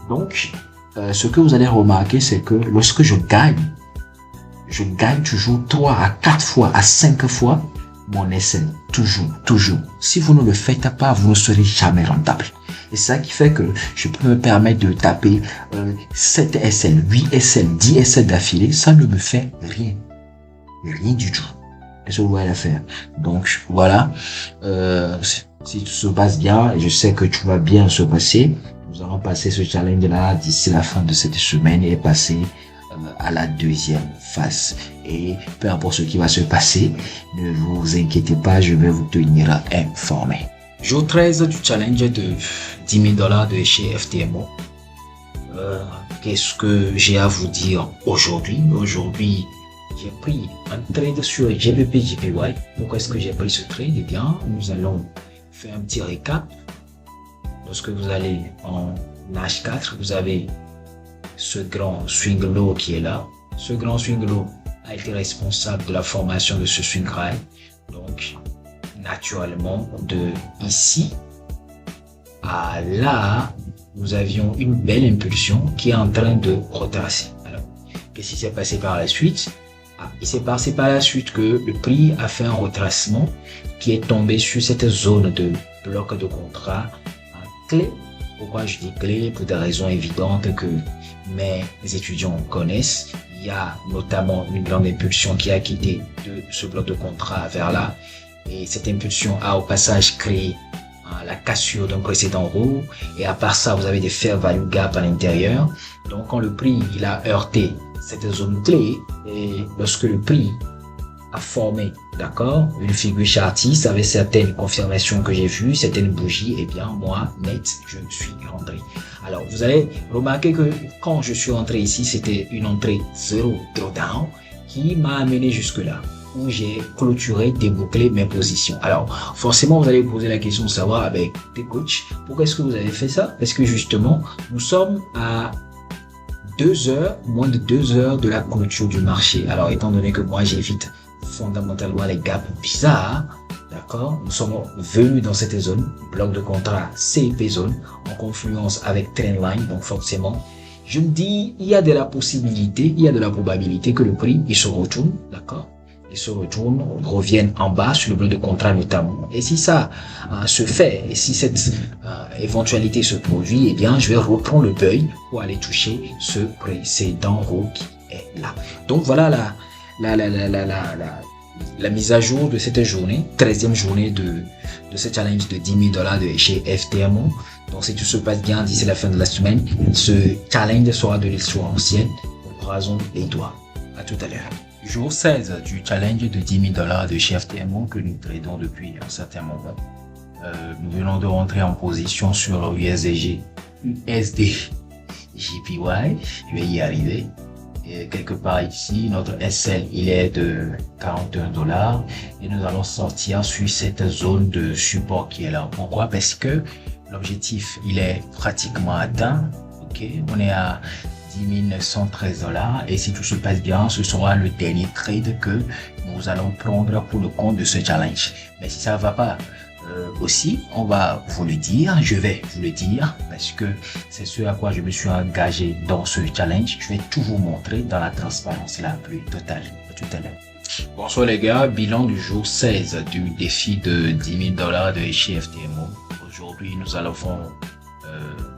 Donc, ce que vous allez remarquer, c'est que lorsque je gagne toujours 3 à 4 fois, à 5 fois mon SL. Toujours. Si vous ne le faites pas, vous ne serez jamais rentable. Et c'est ça qui fait que je peux me permettre de taper 7 SL, 8 SL, 10 SL d'affilée. Ça ne me fait rien. Rien du tout. Et je dois le faire. Donc, voilà. Si tout se passe bien, et je sais que tout va bien se passer, nous allons passer ce challenge-là d'ici la fin de cette semaine et passer à la deuxième phase. Et peu importe ce qui va se passer, ne vous inquiétez pas, je vais vous tenir informé. Jour 13 du challenge de $10,000 de chez FTMO. Qu'est-ce que j'ai à vous dire aujourd'hui? Aujourd'hui, j'ai pris un trade sur GBP JPY. Pourquoi est-ce que j'ai pris ce trade? Eh bien, nous allons faire un petit récap. Lorsque vous allez en H4, vous avez ce grand swing low qui est là. Ce grand swing low a été responsable de la formation de ce swing high. Donc, naturellement, de ici à là, nous avions une belle impulsion qui est en train de retracer. Alors, qu'est-ce qui s'est passé par la suite? Il s'est passé par la suite que le prix a fait un retracement qui est tombé sur cette zone de bloc de contrat clé. Pourquoi je dis clé? Pour des raisons évidentes que mes étudiants connaissent. Il y a notamment une grande impulsion qui a quitté de ce bloc de contrat vers là. Et cette impulsion a au passage créé la cassure d'un précédent haut. Et à part ça, vous avez des fair value gap à l'intérieur. Donc quand le prix il a heurté cette zone clé, et lorsque le prix a formé, d'accord, une figure chartiste avec certaines confirmations que j'ai vues, certaines bougies, et bien moi, net, je me suis rentré. Alors vous allez remarquer que quand je suis entré ici, c'était une entrée 0 drawdown qui m'a amené jusque là, où j'ai clôturé, débouclé mes positions. Alors forcément vous allez vous poser la question de savoir avec des coachs, pourquoi est-ce que vous avez fait ça? Parce que justement, nous sommes à 2 heures, moins de 2 heures de la clôture du marché. Alors étant donné que moi j'évite fondamentalement les gaps bizarres, d'accord, nous sommes venus dans cette zone, bloc de contrat CP zone, en confluence avec trendline, donc forcément, je me dis, il y a de la possibilité, il y a de la probabilité que le prix, il se retourne, d'accord, il se retourne, revienne en bas sur le bloc de contrat notamment. Et si ça se fait, et si cette éventualité se produit, eh bien, je vais reprendre le deuil pour aller toucher ce précédent haut qui est là. Donc voilà la mise à jour de cette journée, 13e journée de ce challenge de $10,000 de chez FTMO. Donc si tout se passe bien d'ici la fin de la semaine, ce challenge sera de l'histoire ancienne. Croisons les doigts. À tout à l'heure. Jour 16 du challenge de $10,000 de chez FTMO que nous tradons depuis un certain moment. Nous venons de rentrer en position sur USD JPY. Je vais y arriver. Et quelque part ici, notre SL, il est de $41 et nous allons sortir sur cette zone de support qui est là. Pourquoi? Parce que l'objectif, il est pratiquement atteint. Ok, on est à $10,913 et si tout se passe bien, ce sera le dernier trade que nous allons prendre pour le compte de ce challenge. Mais si ça ne va pas aussi, on va vous le dire, je vais vous le dire parce que c'est ce à quoi je me suis engagé dans ce challenge. Je vais tout vous montrer dans la transparence la plus totale. Tout à l'heure. Bonsoir les gars, bilan du jour 16 du défi de $10,000 de chez FTMO. Aujourd'hui, nous allons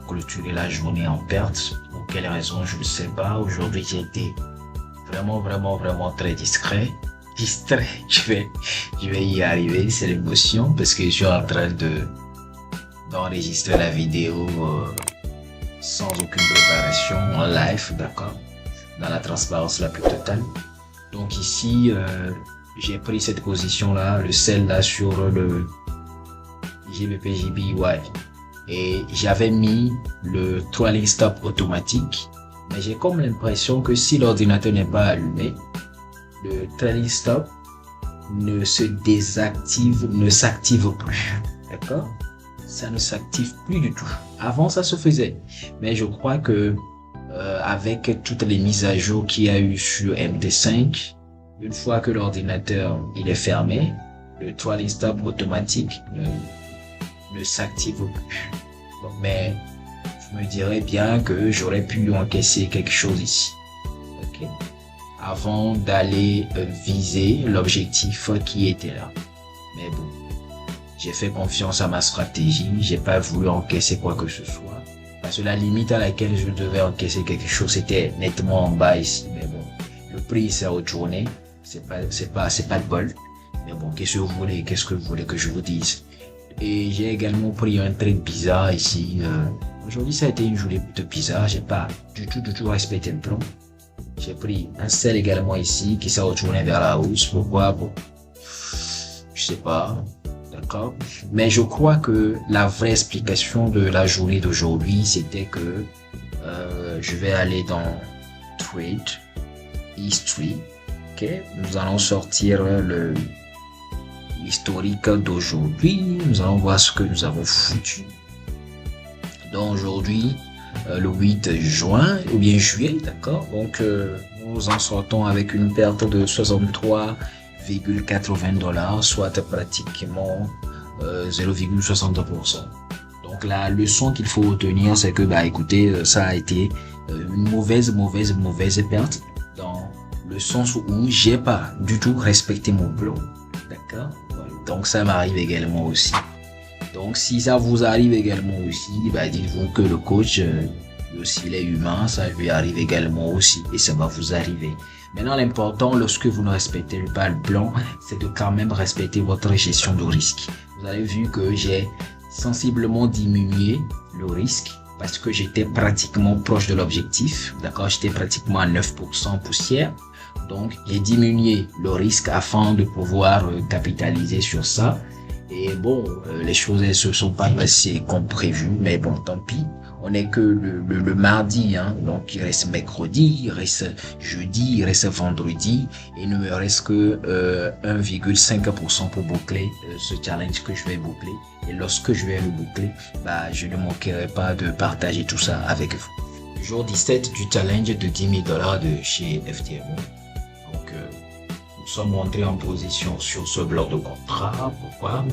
clôturer la journée en perte. Pour quelle raison, je ne sais pas. Aujourd'hui, j'ai été vraiment très distrait. Je vais y arriver, c'est l'émotion parce que je suis en train d'enregistrer la vidéo sans aucune préparation en live, d'accord, dans la transparence la plus totale. Donc ici, j'ai pris cette position-là, celle-là sur le GBP JPY. Et j'avais mis le trailing stop automatique. Mais j'ai comme l'impression que si l'ordinateur n'est pas allumé, le trailing stop ne s'active plus. D'accord? Ça ne s'active plus du tout. Avant, ça se faisait. Mais je crois que avec toutes les mises à jour qu'il y a eu sur MD5, une fois que l'ordinateur il est fermé, le trailing stop automatique ne s'active plus. Bon, mais je me dirais bien que j'aurais pu encaisser quelque chose ici. Okay? Avant d'aller viser l'objectif qui était là. Mais bon, j'ai fait confiance à ma stratégie, j'ai pas voulu encaisser quoi que ce soit. Parce que la limite à laquelle je devais encaisser quelque chose, c'était nettement en bas ici. Mais bon, le prix s'est retourné, c'est pas de bol. Mais bon, qu'est-ce que vous voulez que je vous dise? Et j'ai également pris un trade bizarre ici. Aujourd'hui, ça a été une journée de bizarre. J'ai pas du tout respecté le plan. J'ai pris un sell également ici qui s'est retourné vers la hausse. Pourquoi? Bon, je sais pas. D'accord. Mais je crois que la vraie explication de la journée d'aujourd'hui, c'était que je vais aller dans Trade History. Ok. Nous allons sortir l'historique d'aujourd'hui. Nous allons voir ce que nous avons foutu. Donc aujourd'hui, le 8 juin ou bien juillet, d'accord. Donc nous en sortons avec une perte de 63,80 $, soit pratiquement 0,60%. Donc la leçon qu'il faut retenir, c'est que écoutez, ça a été une mauvaise perte dans le sens où j'ai pas du tout respecté mon plan, d'accord. Voilà. Donc ça m'arrive également aussi. Donc si ça vous arrive également aussi, dites-vous que le coach aussi il est humain, ça lui arrive également aussi et ça va vous arriver. Maintenant, l'important lorsque vous ne respectez pas le plan, c'est de quand même respecter votre gestion de risque. Vous avez vu que j'ai sensiblement diminué le risque parce que j'étais pratiquement proche de l'objectif. D'accord, j'étais pratiquement à 9% poussière. Donc, j'ai diminué le risque afin de pouvoir capitaliser sur ça. Et bon, les choses elles se sont pas passées comme prévu, mais bon, tant pis. On n'est que le mardi, hein. Donc il reste mercredi, il reste jeudi, il reste vendredi. Et il ne me reste que 1,5% pour boucler ce challenge que je vais boucler. Et lorsque je vais le boucler, je ne manquerai pas de partager tout ça avec vous. Jour 17 du challenge de 10 000 $ de chez FTMO. Donc nous sommes entrés en position sur ce bloc de contrat. Pourquoi?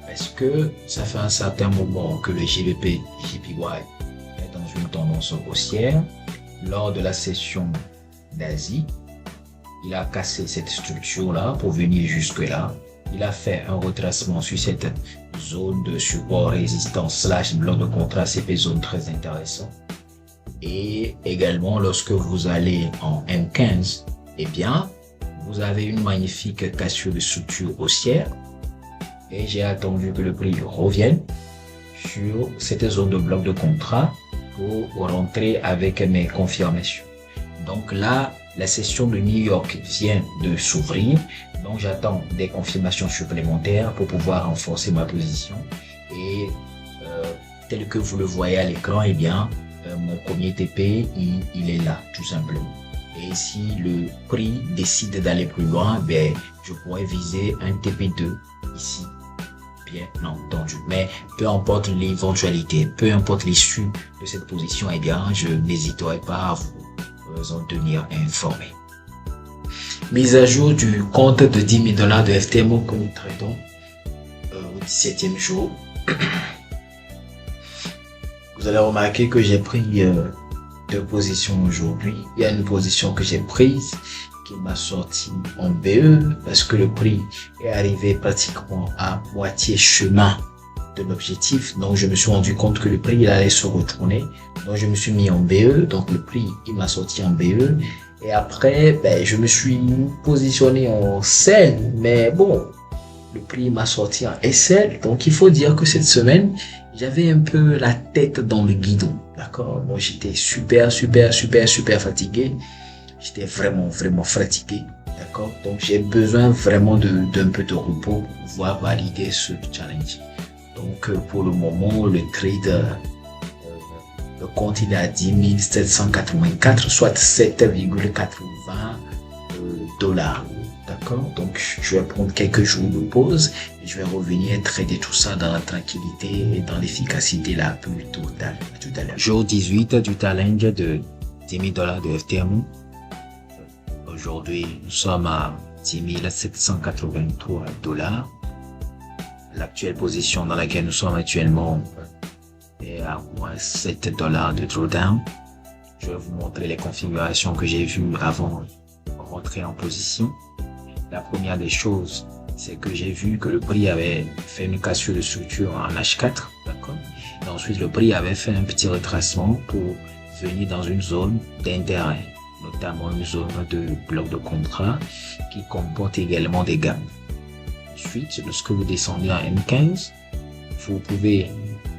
Parce que ça fait un certain moment que le GBP JPY est dans une tendance haussière. Lors de la session d'Asie, il a cassé cette structure-là pour venir jusque-là. Il a fait un retracement sur cette zone de support résistance / bloc de contrat CP zone très intéressant. Et également lorsque vous allez en M15, eh bien, vous avez une magnifique cassure de structure haussière. Et j'ai attendu que le prix revienne sur cette zone de bloc de contrat pour rentrer avec mes confirmations. Donc là, la session de New York vient de s'ouvrir. Donc j'attends des confirmations supplémentaires pour pouvoir renforcer ma position. Et tel que vous le voyez à l'écran, eh bien, mon premier TP, il est là, tout simplement. Et si le prix décide d'aller plus loin, je pourrais viser un TP2 ici. Bien entendu. Mais peu importe l'éventualité, peu importe l'issue de cette position, eh bien, je n'hésiterai pas à vous en tenir informé. Mise à jour du compte de 10 000 $ de FTMO que nous traitons au 17e jour. Vous allez remarquer que j'ai pris deux positions aujourd'hui. Il y a une position que j'ai prise qui m'a sorti en BE parce que le prix est arrivé pratiquement à moitié chemin de l'objectif. Donc je me suis rendu compte que le prix il allait se retourner. Donc je me suis mis en BE. Donc le prix il m'a sorti en BE. Et après je me suis positionné en sell. Mais bon, le prix m'a sorti en SL. Donc il faut dire que cette semaine j'avais un peu la tête dans le guidon. D'accord. Moi j'étais super fatigué. J'étais vraiment fatigué, D'accord? Donc, j'ai besoin vraiment d'un peu de repos pour pouvoir valider ce challenge. Donc, pour le moment, le trade, le compte, il est à 10 784, soit 7,80 dollars. D'accord? Donc, je vais prendre quelques jours de pause et je vais revenir trader tout ça dans la tranquillité et dans l'efficacité là plus tout à l'heure. Jour 18 du challenge de 10 000 dollars de FTMO. Aujourd'hui, nous sommes à 10 783 dollars. L'actuelle position dans laquelle nous sommes actuellement est à moins 7 dollars de drawdown. Je vais vous montrer les configurations que j'ai vues avant de rentrer en position. La première des choses, c'est que j'ai vu que le prix avait fait une cassure de structure en H4, d'accord? Et ensuite, le prix avait fait un petit retracement pour venir dans une zone d'intérêt, notamment une zone de bloc de contrat qui comporte également des gammes. Ensuite, lorsque vous descendez en M15, vous pouvez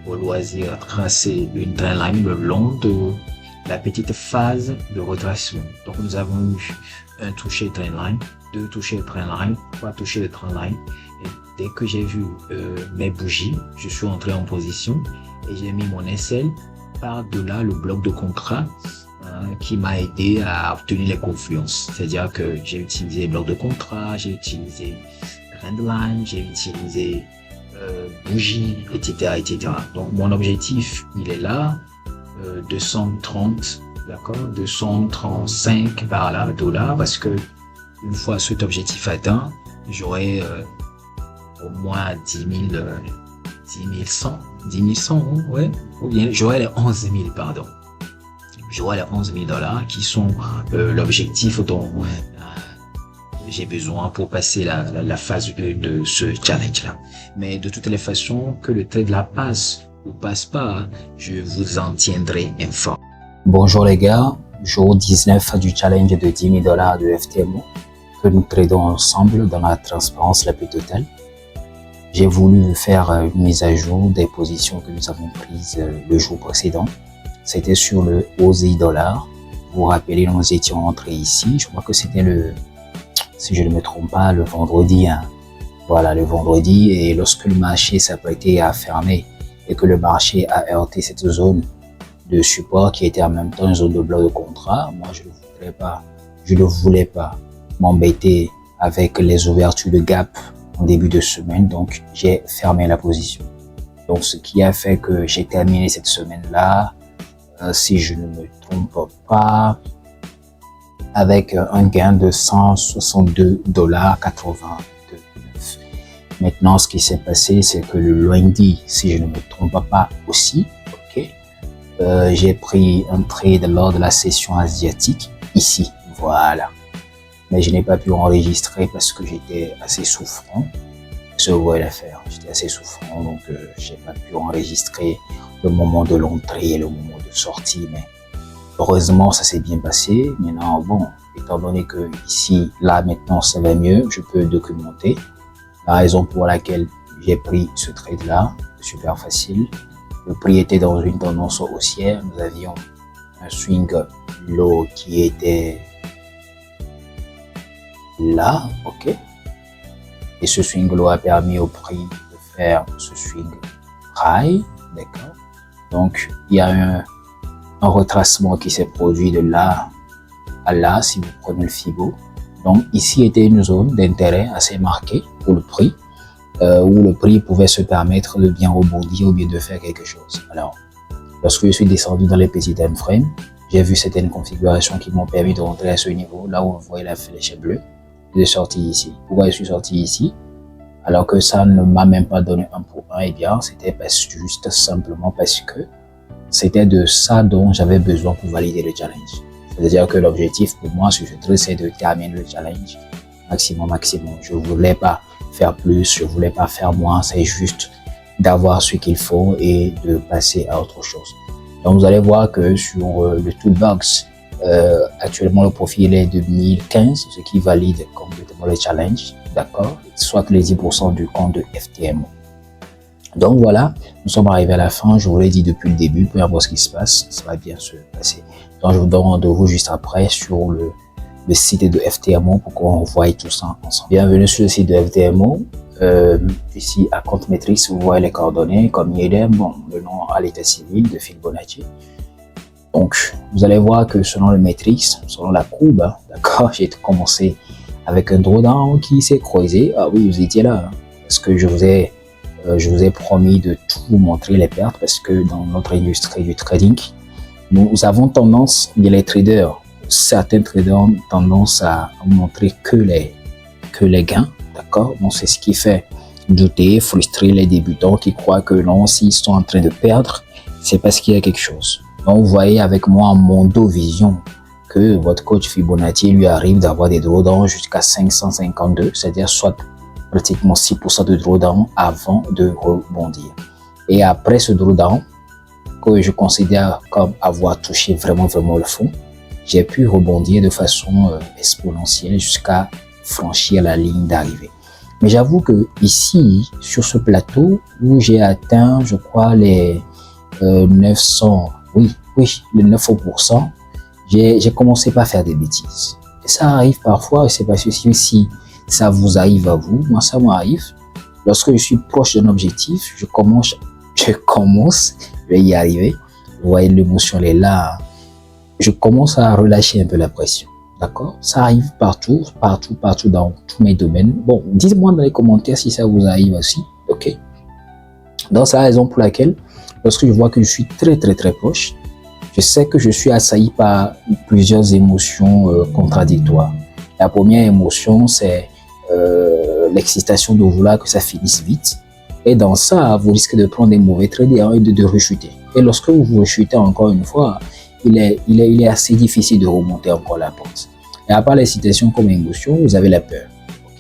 au loisir tracer une trendline le long de la petite phase de retracement. Donc, nous avons eu un toucher trendline, 2 touchés de trendline, 3 touchés de trendline. Et dès que j'ai vu mes bougies, je suis entré en position et j'ai mis mon SL par-delà le bloc de contrat qui m'a aidé à obtenir les confluences. C'est-à-dire que j'ai utilisé bloc de contrat, j'ai utilisé trendline, j'ai utilisé bougie, etc., etc. Donc mon objectif, il est là, 230, d'accord, 235 par là, dollars, parce que une fois cet objectif atteint, j'aurai au moins 10 100, ouais, ou bien j'aurai les 11 000, pardon. J'aurai les 11 000 dollars qui sont l'objectif dont j'ai besoin pour passer la phase 1 de ce challenge-là. Mais de toutes les façons, que le trade la passe ou passe pas, je vous en tiendrai informé. Bonjour les gars, jour 19 du challenge de 10 000 dollars de FTMO que nous tradons ensemble dans la transparence la plus totale. J'ai voulu faire une mise à jour des positions que nous avons prises le jour précédent. C'était sur le OZI dollar. Vous vous rappelez, nous étions entrés ici. Je crois que c'était si je ne me trompe pas, le vendredi. Voilà, le vendredi. Et lorsque le marché s'apprêtait à fermer et que le marché a heurté cette zone de support qui était en même temps une zone de bloc de contrat, moi je ne voulais pas m'embêter avec les ouvertures de gap en début de semaine, donc j'ai fermé la position. Donc ce qui a fait que j'ai terminé cette semaine-là, si je ne me trompe pas, avec un gain de 162,89 $. Maintenant, ce qui s'est passé, c'est que le lundi, si je ne me trompe pas aussi, j'ai pris un trade lors de la session asiatique, ici, voilà. Mais je n'ai pas pu enregistrer parce que j'étais assez souffrant. Je vois l'affaire, j'étais assez souffrant, donc j'ai pas pu enregistrer le moment de l'entrée et le moment de sortie. Mais heureusement, ça s'est bien passé. Maintenant, bon, étant donné que ici, là, maintenant, ça va mieux, je peux documenter la raison pour laquelle j'ai pris ce trade-là, super facile. Le prix était dans une tendance haussière. Nous avions un swing low qui était là, ok. Et ce swing low a permis au prix de faire ce swing high, d'accord. Donc, il y a un retracement qui s'est produit de là à là, si vous prenez le Fibo. Donc, ici était une zone d'intérêt assez marquée pour le prix. Où le prix pouvait se permettre de bien rebondir ou bien de faire quelque chose. Alors, lorsque je suis descendu dans les petits time frames, j'ai vu certaines configurations qui m'ont permis de rentrer à ce niveau, là où vous voyez la flèche bleue. Je suis sorti ici. Pourquoi je suis sorti ici? Alors que ça ne m'a même pas donné 1 pour 1, eh bien, c'était juste simplement parce que c'était de ça dont j'avais besoin pour valider le challenge. C'est-à-dire que l'objectif pour moi sur ce truc, c'est de terminer le challenge maximum. Je voulais pas faire plus, je voulais pas faire moins, c'est juste d'avoir ce qu'il faut et de passer à autre chose. Donc vous allez voir que sur le toolbox, actuellement le profil est de 1015, ce qui valide complètement le challenge, d'accord, soit les 10% du compte de FTMO. Donc voilà, nous sommes arrivés à la fin, je vous l'ai dit depuis le début, peu importe ce qui se passe, ça va bien se passer. Donc je vous donne rendez-vous juste après sur le le site de FTMO pour qu'on voie tout ça ensemble. Bienvenue sur le site de FTMO. Ici, à compte matrice, vous voyez les coordonnées comme IEDM, bon, le nom à l'état civil de Fibonacci. Donc, vous allez voir que selon le matrix, selon la courbe, hein, d'accord, j'ai commencé avec un drawdown qui s'est creusé. Ah oui, vous étiez là, hein, parce que je vous ai promis de tout vous montrer les pertes, parce que dans notre industrie du trading, nous avons tendance, bien les traders, certains traders ont tendance à montrer que les gains, d'accord. Donc c'est ce qui fait douter, frustrer les débutants qui croient que non, s'ils sont en train de perdre, c'est parce qu'il y a quelque chose. Donc vous voyez avec moi en Mondo Vision que votre coach Fibonacci lui arrive d'avoir des drawdowns jusqu'à 552, c'est-à-dire soit pratiquement 6% de drawdown avant de rebondir. Et après ce drawdown, que je considère comme avoir touché vraiment le fond, j'ai pu rebondir de façon exponentielle jusqu'à franchir la ligne d'arrivée. Mais j'avoue que ici, sur ce plateau où j'ai atteint, je crois, les 900, oui, les 9%, j'ai commencé par faire des bêtises. Et ça arrive parfois, et c'est pas sûr si ça vous arrive à vous. Moi, ça m'arrive. Lorsque je suis proche d'un objectif, je commence, je vais y arriver. Vous voyez, l'émotion, elle est là. Je commence à relâcher un peu la pression. D'accord? Ça arrive partout dans tous mes domaines. Bon, dites-moi dans les commentaires si ça vous arrive aussi. Ok? Donc, c'est la raison pour laquelle, lorsque je vois que je suis très proche, je sais que je suis assailli par plusieurs émotions contradictoires. La première émotion, c'est l'excitation de vouloir que ça finisse vite. Et dans ça, vous risquez de prendre des mauvais trades et de rechuter. Et lorsque vous rechutez encore une fois, il est assez difficile de remonter encore la pente. Et à part l'excitation comme émotion, vous avez la peur.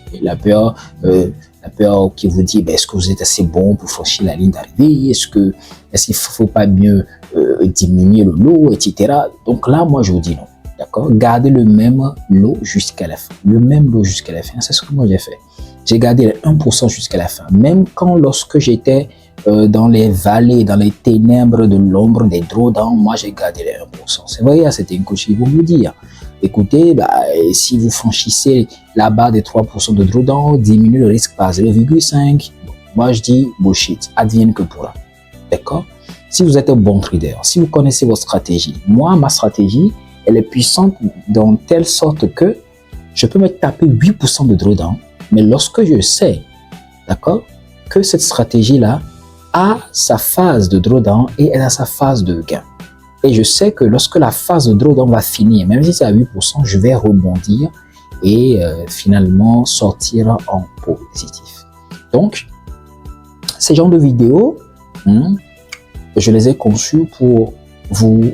Okay? La peur qui vous dit, est-ce que vous êtes assez bon pour franchir la ligne d'arrivée? Est-ce qu'il ne faut pas mieux diminuer le lot, etc. Donc là, moi, je vous dis non. D'accord? Gardez le même lot jusqu'à la fin. Le même lot jusqu'à la fin, c'est ce que moi j'ai fait. J'ai gardé les 1% jusqu'à la fin. Même lorsque j'étais dans les vallées, dans les ténèbres de l'ombre des drawdowns, moi j'ai gardé les 1%. C'est vrai, c'était une coach qui vous me dire, écoutez, si vous franchissez la barre des 3% de drawdown, diminuez le risque par 0,5. Moi je dis bullshit, advienne que pourra. D'accord? Si vous êtes un bon trader, si vous connaissez votre stratégie, moi ma stratégie, elle est puissante dans telle sorte que je peux me taper 8% de drawdown, mais lorsque je sais, d'accord, que cette stratégie-là a sa phase de drawdown et elle a sa phase de gain. Et je sais que lorsque la phase de drawdown va finir, même si c'est à 8%, je vais rebondir et finalement sortir en positif. Donc, ces genres de vidéos, je les ai conçues pour vous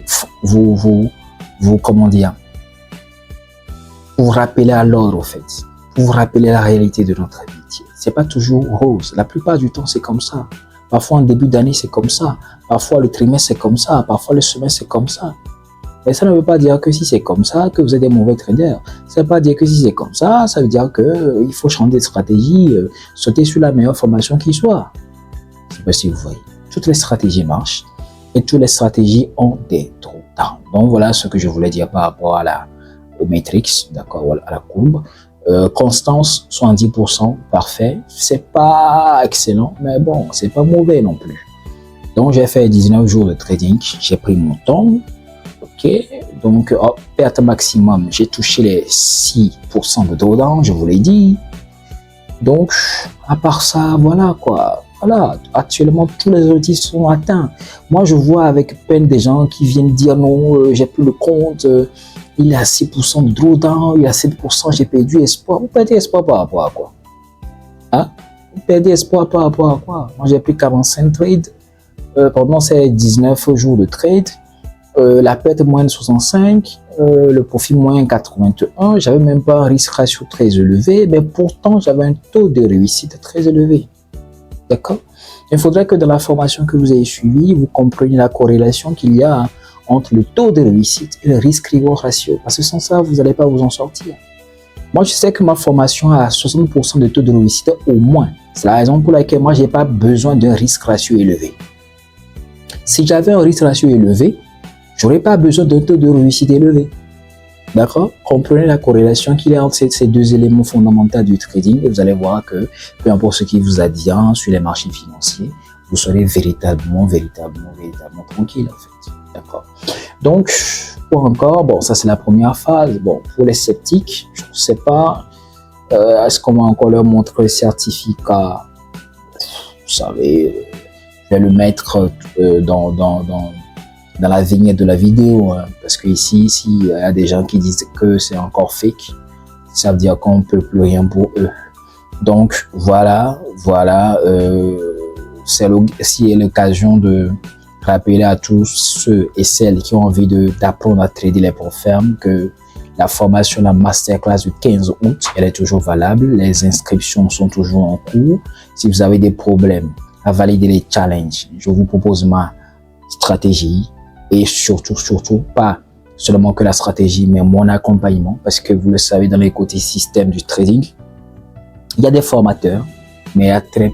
comment dire, pour vous rappeler à l'ordre, au fait, pour vous rappeler la réalité de notre métier. C'est pas toujours rose. La plupart du temps, c'est comme ça. Parfois, en début d'année, c'est comme ça. Parfois, le trimestre, c'est comme ça. Parfois, le semestre, c'est comme ça. Mais ça ne veut pas dire que si c'est comme ça, que vous êtes des mauvais traders. Ça ne veut pas dire que si c'est comme ça, ça veut dire qu'il faut changer de stratégie, sauter sur la meilleure formation qui soit. Je ne sais pas si vous voyez. Toutes les stratégies marchent et toutes les stratégies ont des drawdowns. Donc, voilà ce que je voulais dire par rapport au matrix, d'accord, à la courbe. Constance, 70%, parfait. C'est pas excellent, mais bon, c'est pas mauvais non plus. Donc, j'ai fait 19 jours de trading. J'ai pris mon temps. Ok. Donc, perte maximum, j'ai touché les 6% de drawdown, je vous l'ai dit. Donc, à part ça, voilà quoi. Voilà, actuellement, tous les objectifs sont atteints. Moi, je vois avec peine des gens qui viennent dire non, j'ai plus le compte. Il est à 6% de drawdown, il est à 7%, j'ai perdu espoir. Vous perdez espoir par rapport à quoi? Hein? Vous perdez espoir par rapport à quoi? Moi, j'ai pris 45 trades pendant ces 19 jours de trade. La perte moyenne 65, le profit moyen 81. J'avais même pas un risque ratio très élevé, mais pourtant, j'avais un taux de réussite très élevé. D'accord? Il faudrait que dans la formation que vous avez suivie, vous compreniez la corrélation qu'il y a entre le taux de réussite et le risque-reward ratio. Parce que sans ça, vous n'allez pas vous en sortir. Moi, je sais que ma formation a 60% de taux de réussite au moins. C'est la raison pour laquelle moi, je n'ai pas besoin d'un risque ratio élevé. Si j'avais un risque ratio élevé, je n'aurais pas besoin d'un taux de réussite élevé. D'accord? Comprenez la corrélation qu'il y a entre ces deux éléments fondamentaux du trading et vous allez voir que peu importe ce qui vous advient sur les marchés financiers, vous serez véritablement tranquille, en fait. D'accord? Donc, pour encore, bon, ça c'est la première phase. Bon, pour les sceptiques, je ne sais pas, est-ce qu'on va encore leur montrer le certificat? Vous savez, je vais le mettre dans la vignette de la vidéo, hein, parce que ici, il y a des gens qui disent que c'est encore fake, ça veut dire qu'on ne peut plus rien pour eux. Donc, voilà, c'est l'occasion de rappeler à tous ceux et celles qui ont envie d'apprendre à trader les points fermes que la formation, la masterclass du 15 août, elle est toujours valable. Les inscriptions sont toujours en cours. Si vous avez des problèmes à valider les challenges, je vous propose ma stratégie et surtout pas seulement que la stratégie, mais mon accompagnement, parce que vous le savez, dans l'écosystème du trading, il y a des formateurs, mais il y a très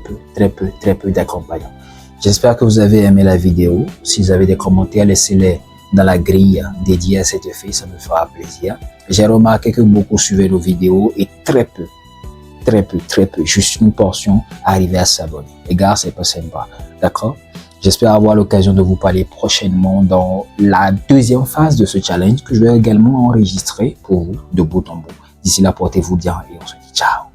peu d'accompagnants. J'espère que vous avez aimé la vidéo. Si vous avez des commentaires, laissez-les dans la grille dédiée à cet effet, ça me fera plaisir. J'ai remarqué que beaucoup suivaient nos vidéos et très peu, juste une portion arrivait à s'abonner. Les gars, c'est pas sympa, d'accord? J'espère avoir l'occasion de vous parler prochainement dans la deuxième phase de ce challenge que je vais également enregistrer pour vous de bout en bout. D'ici là, portez-vous bien et on se dit ciao.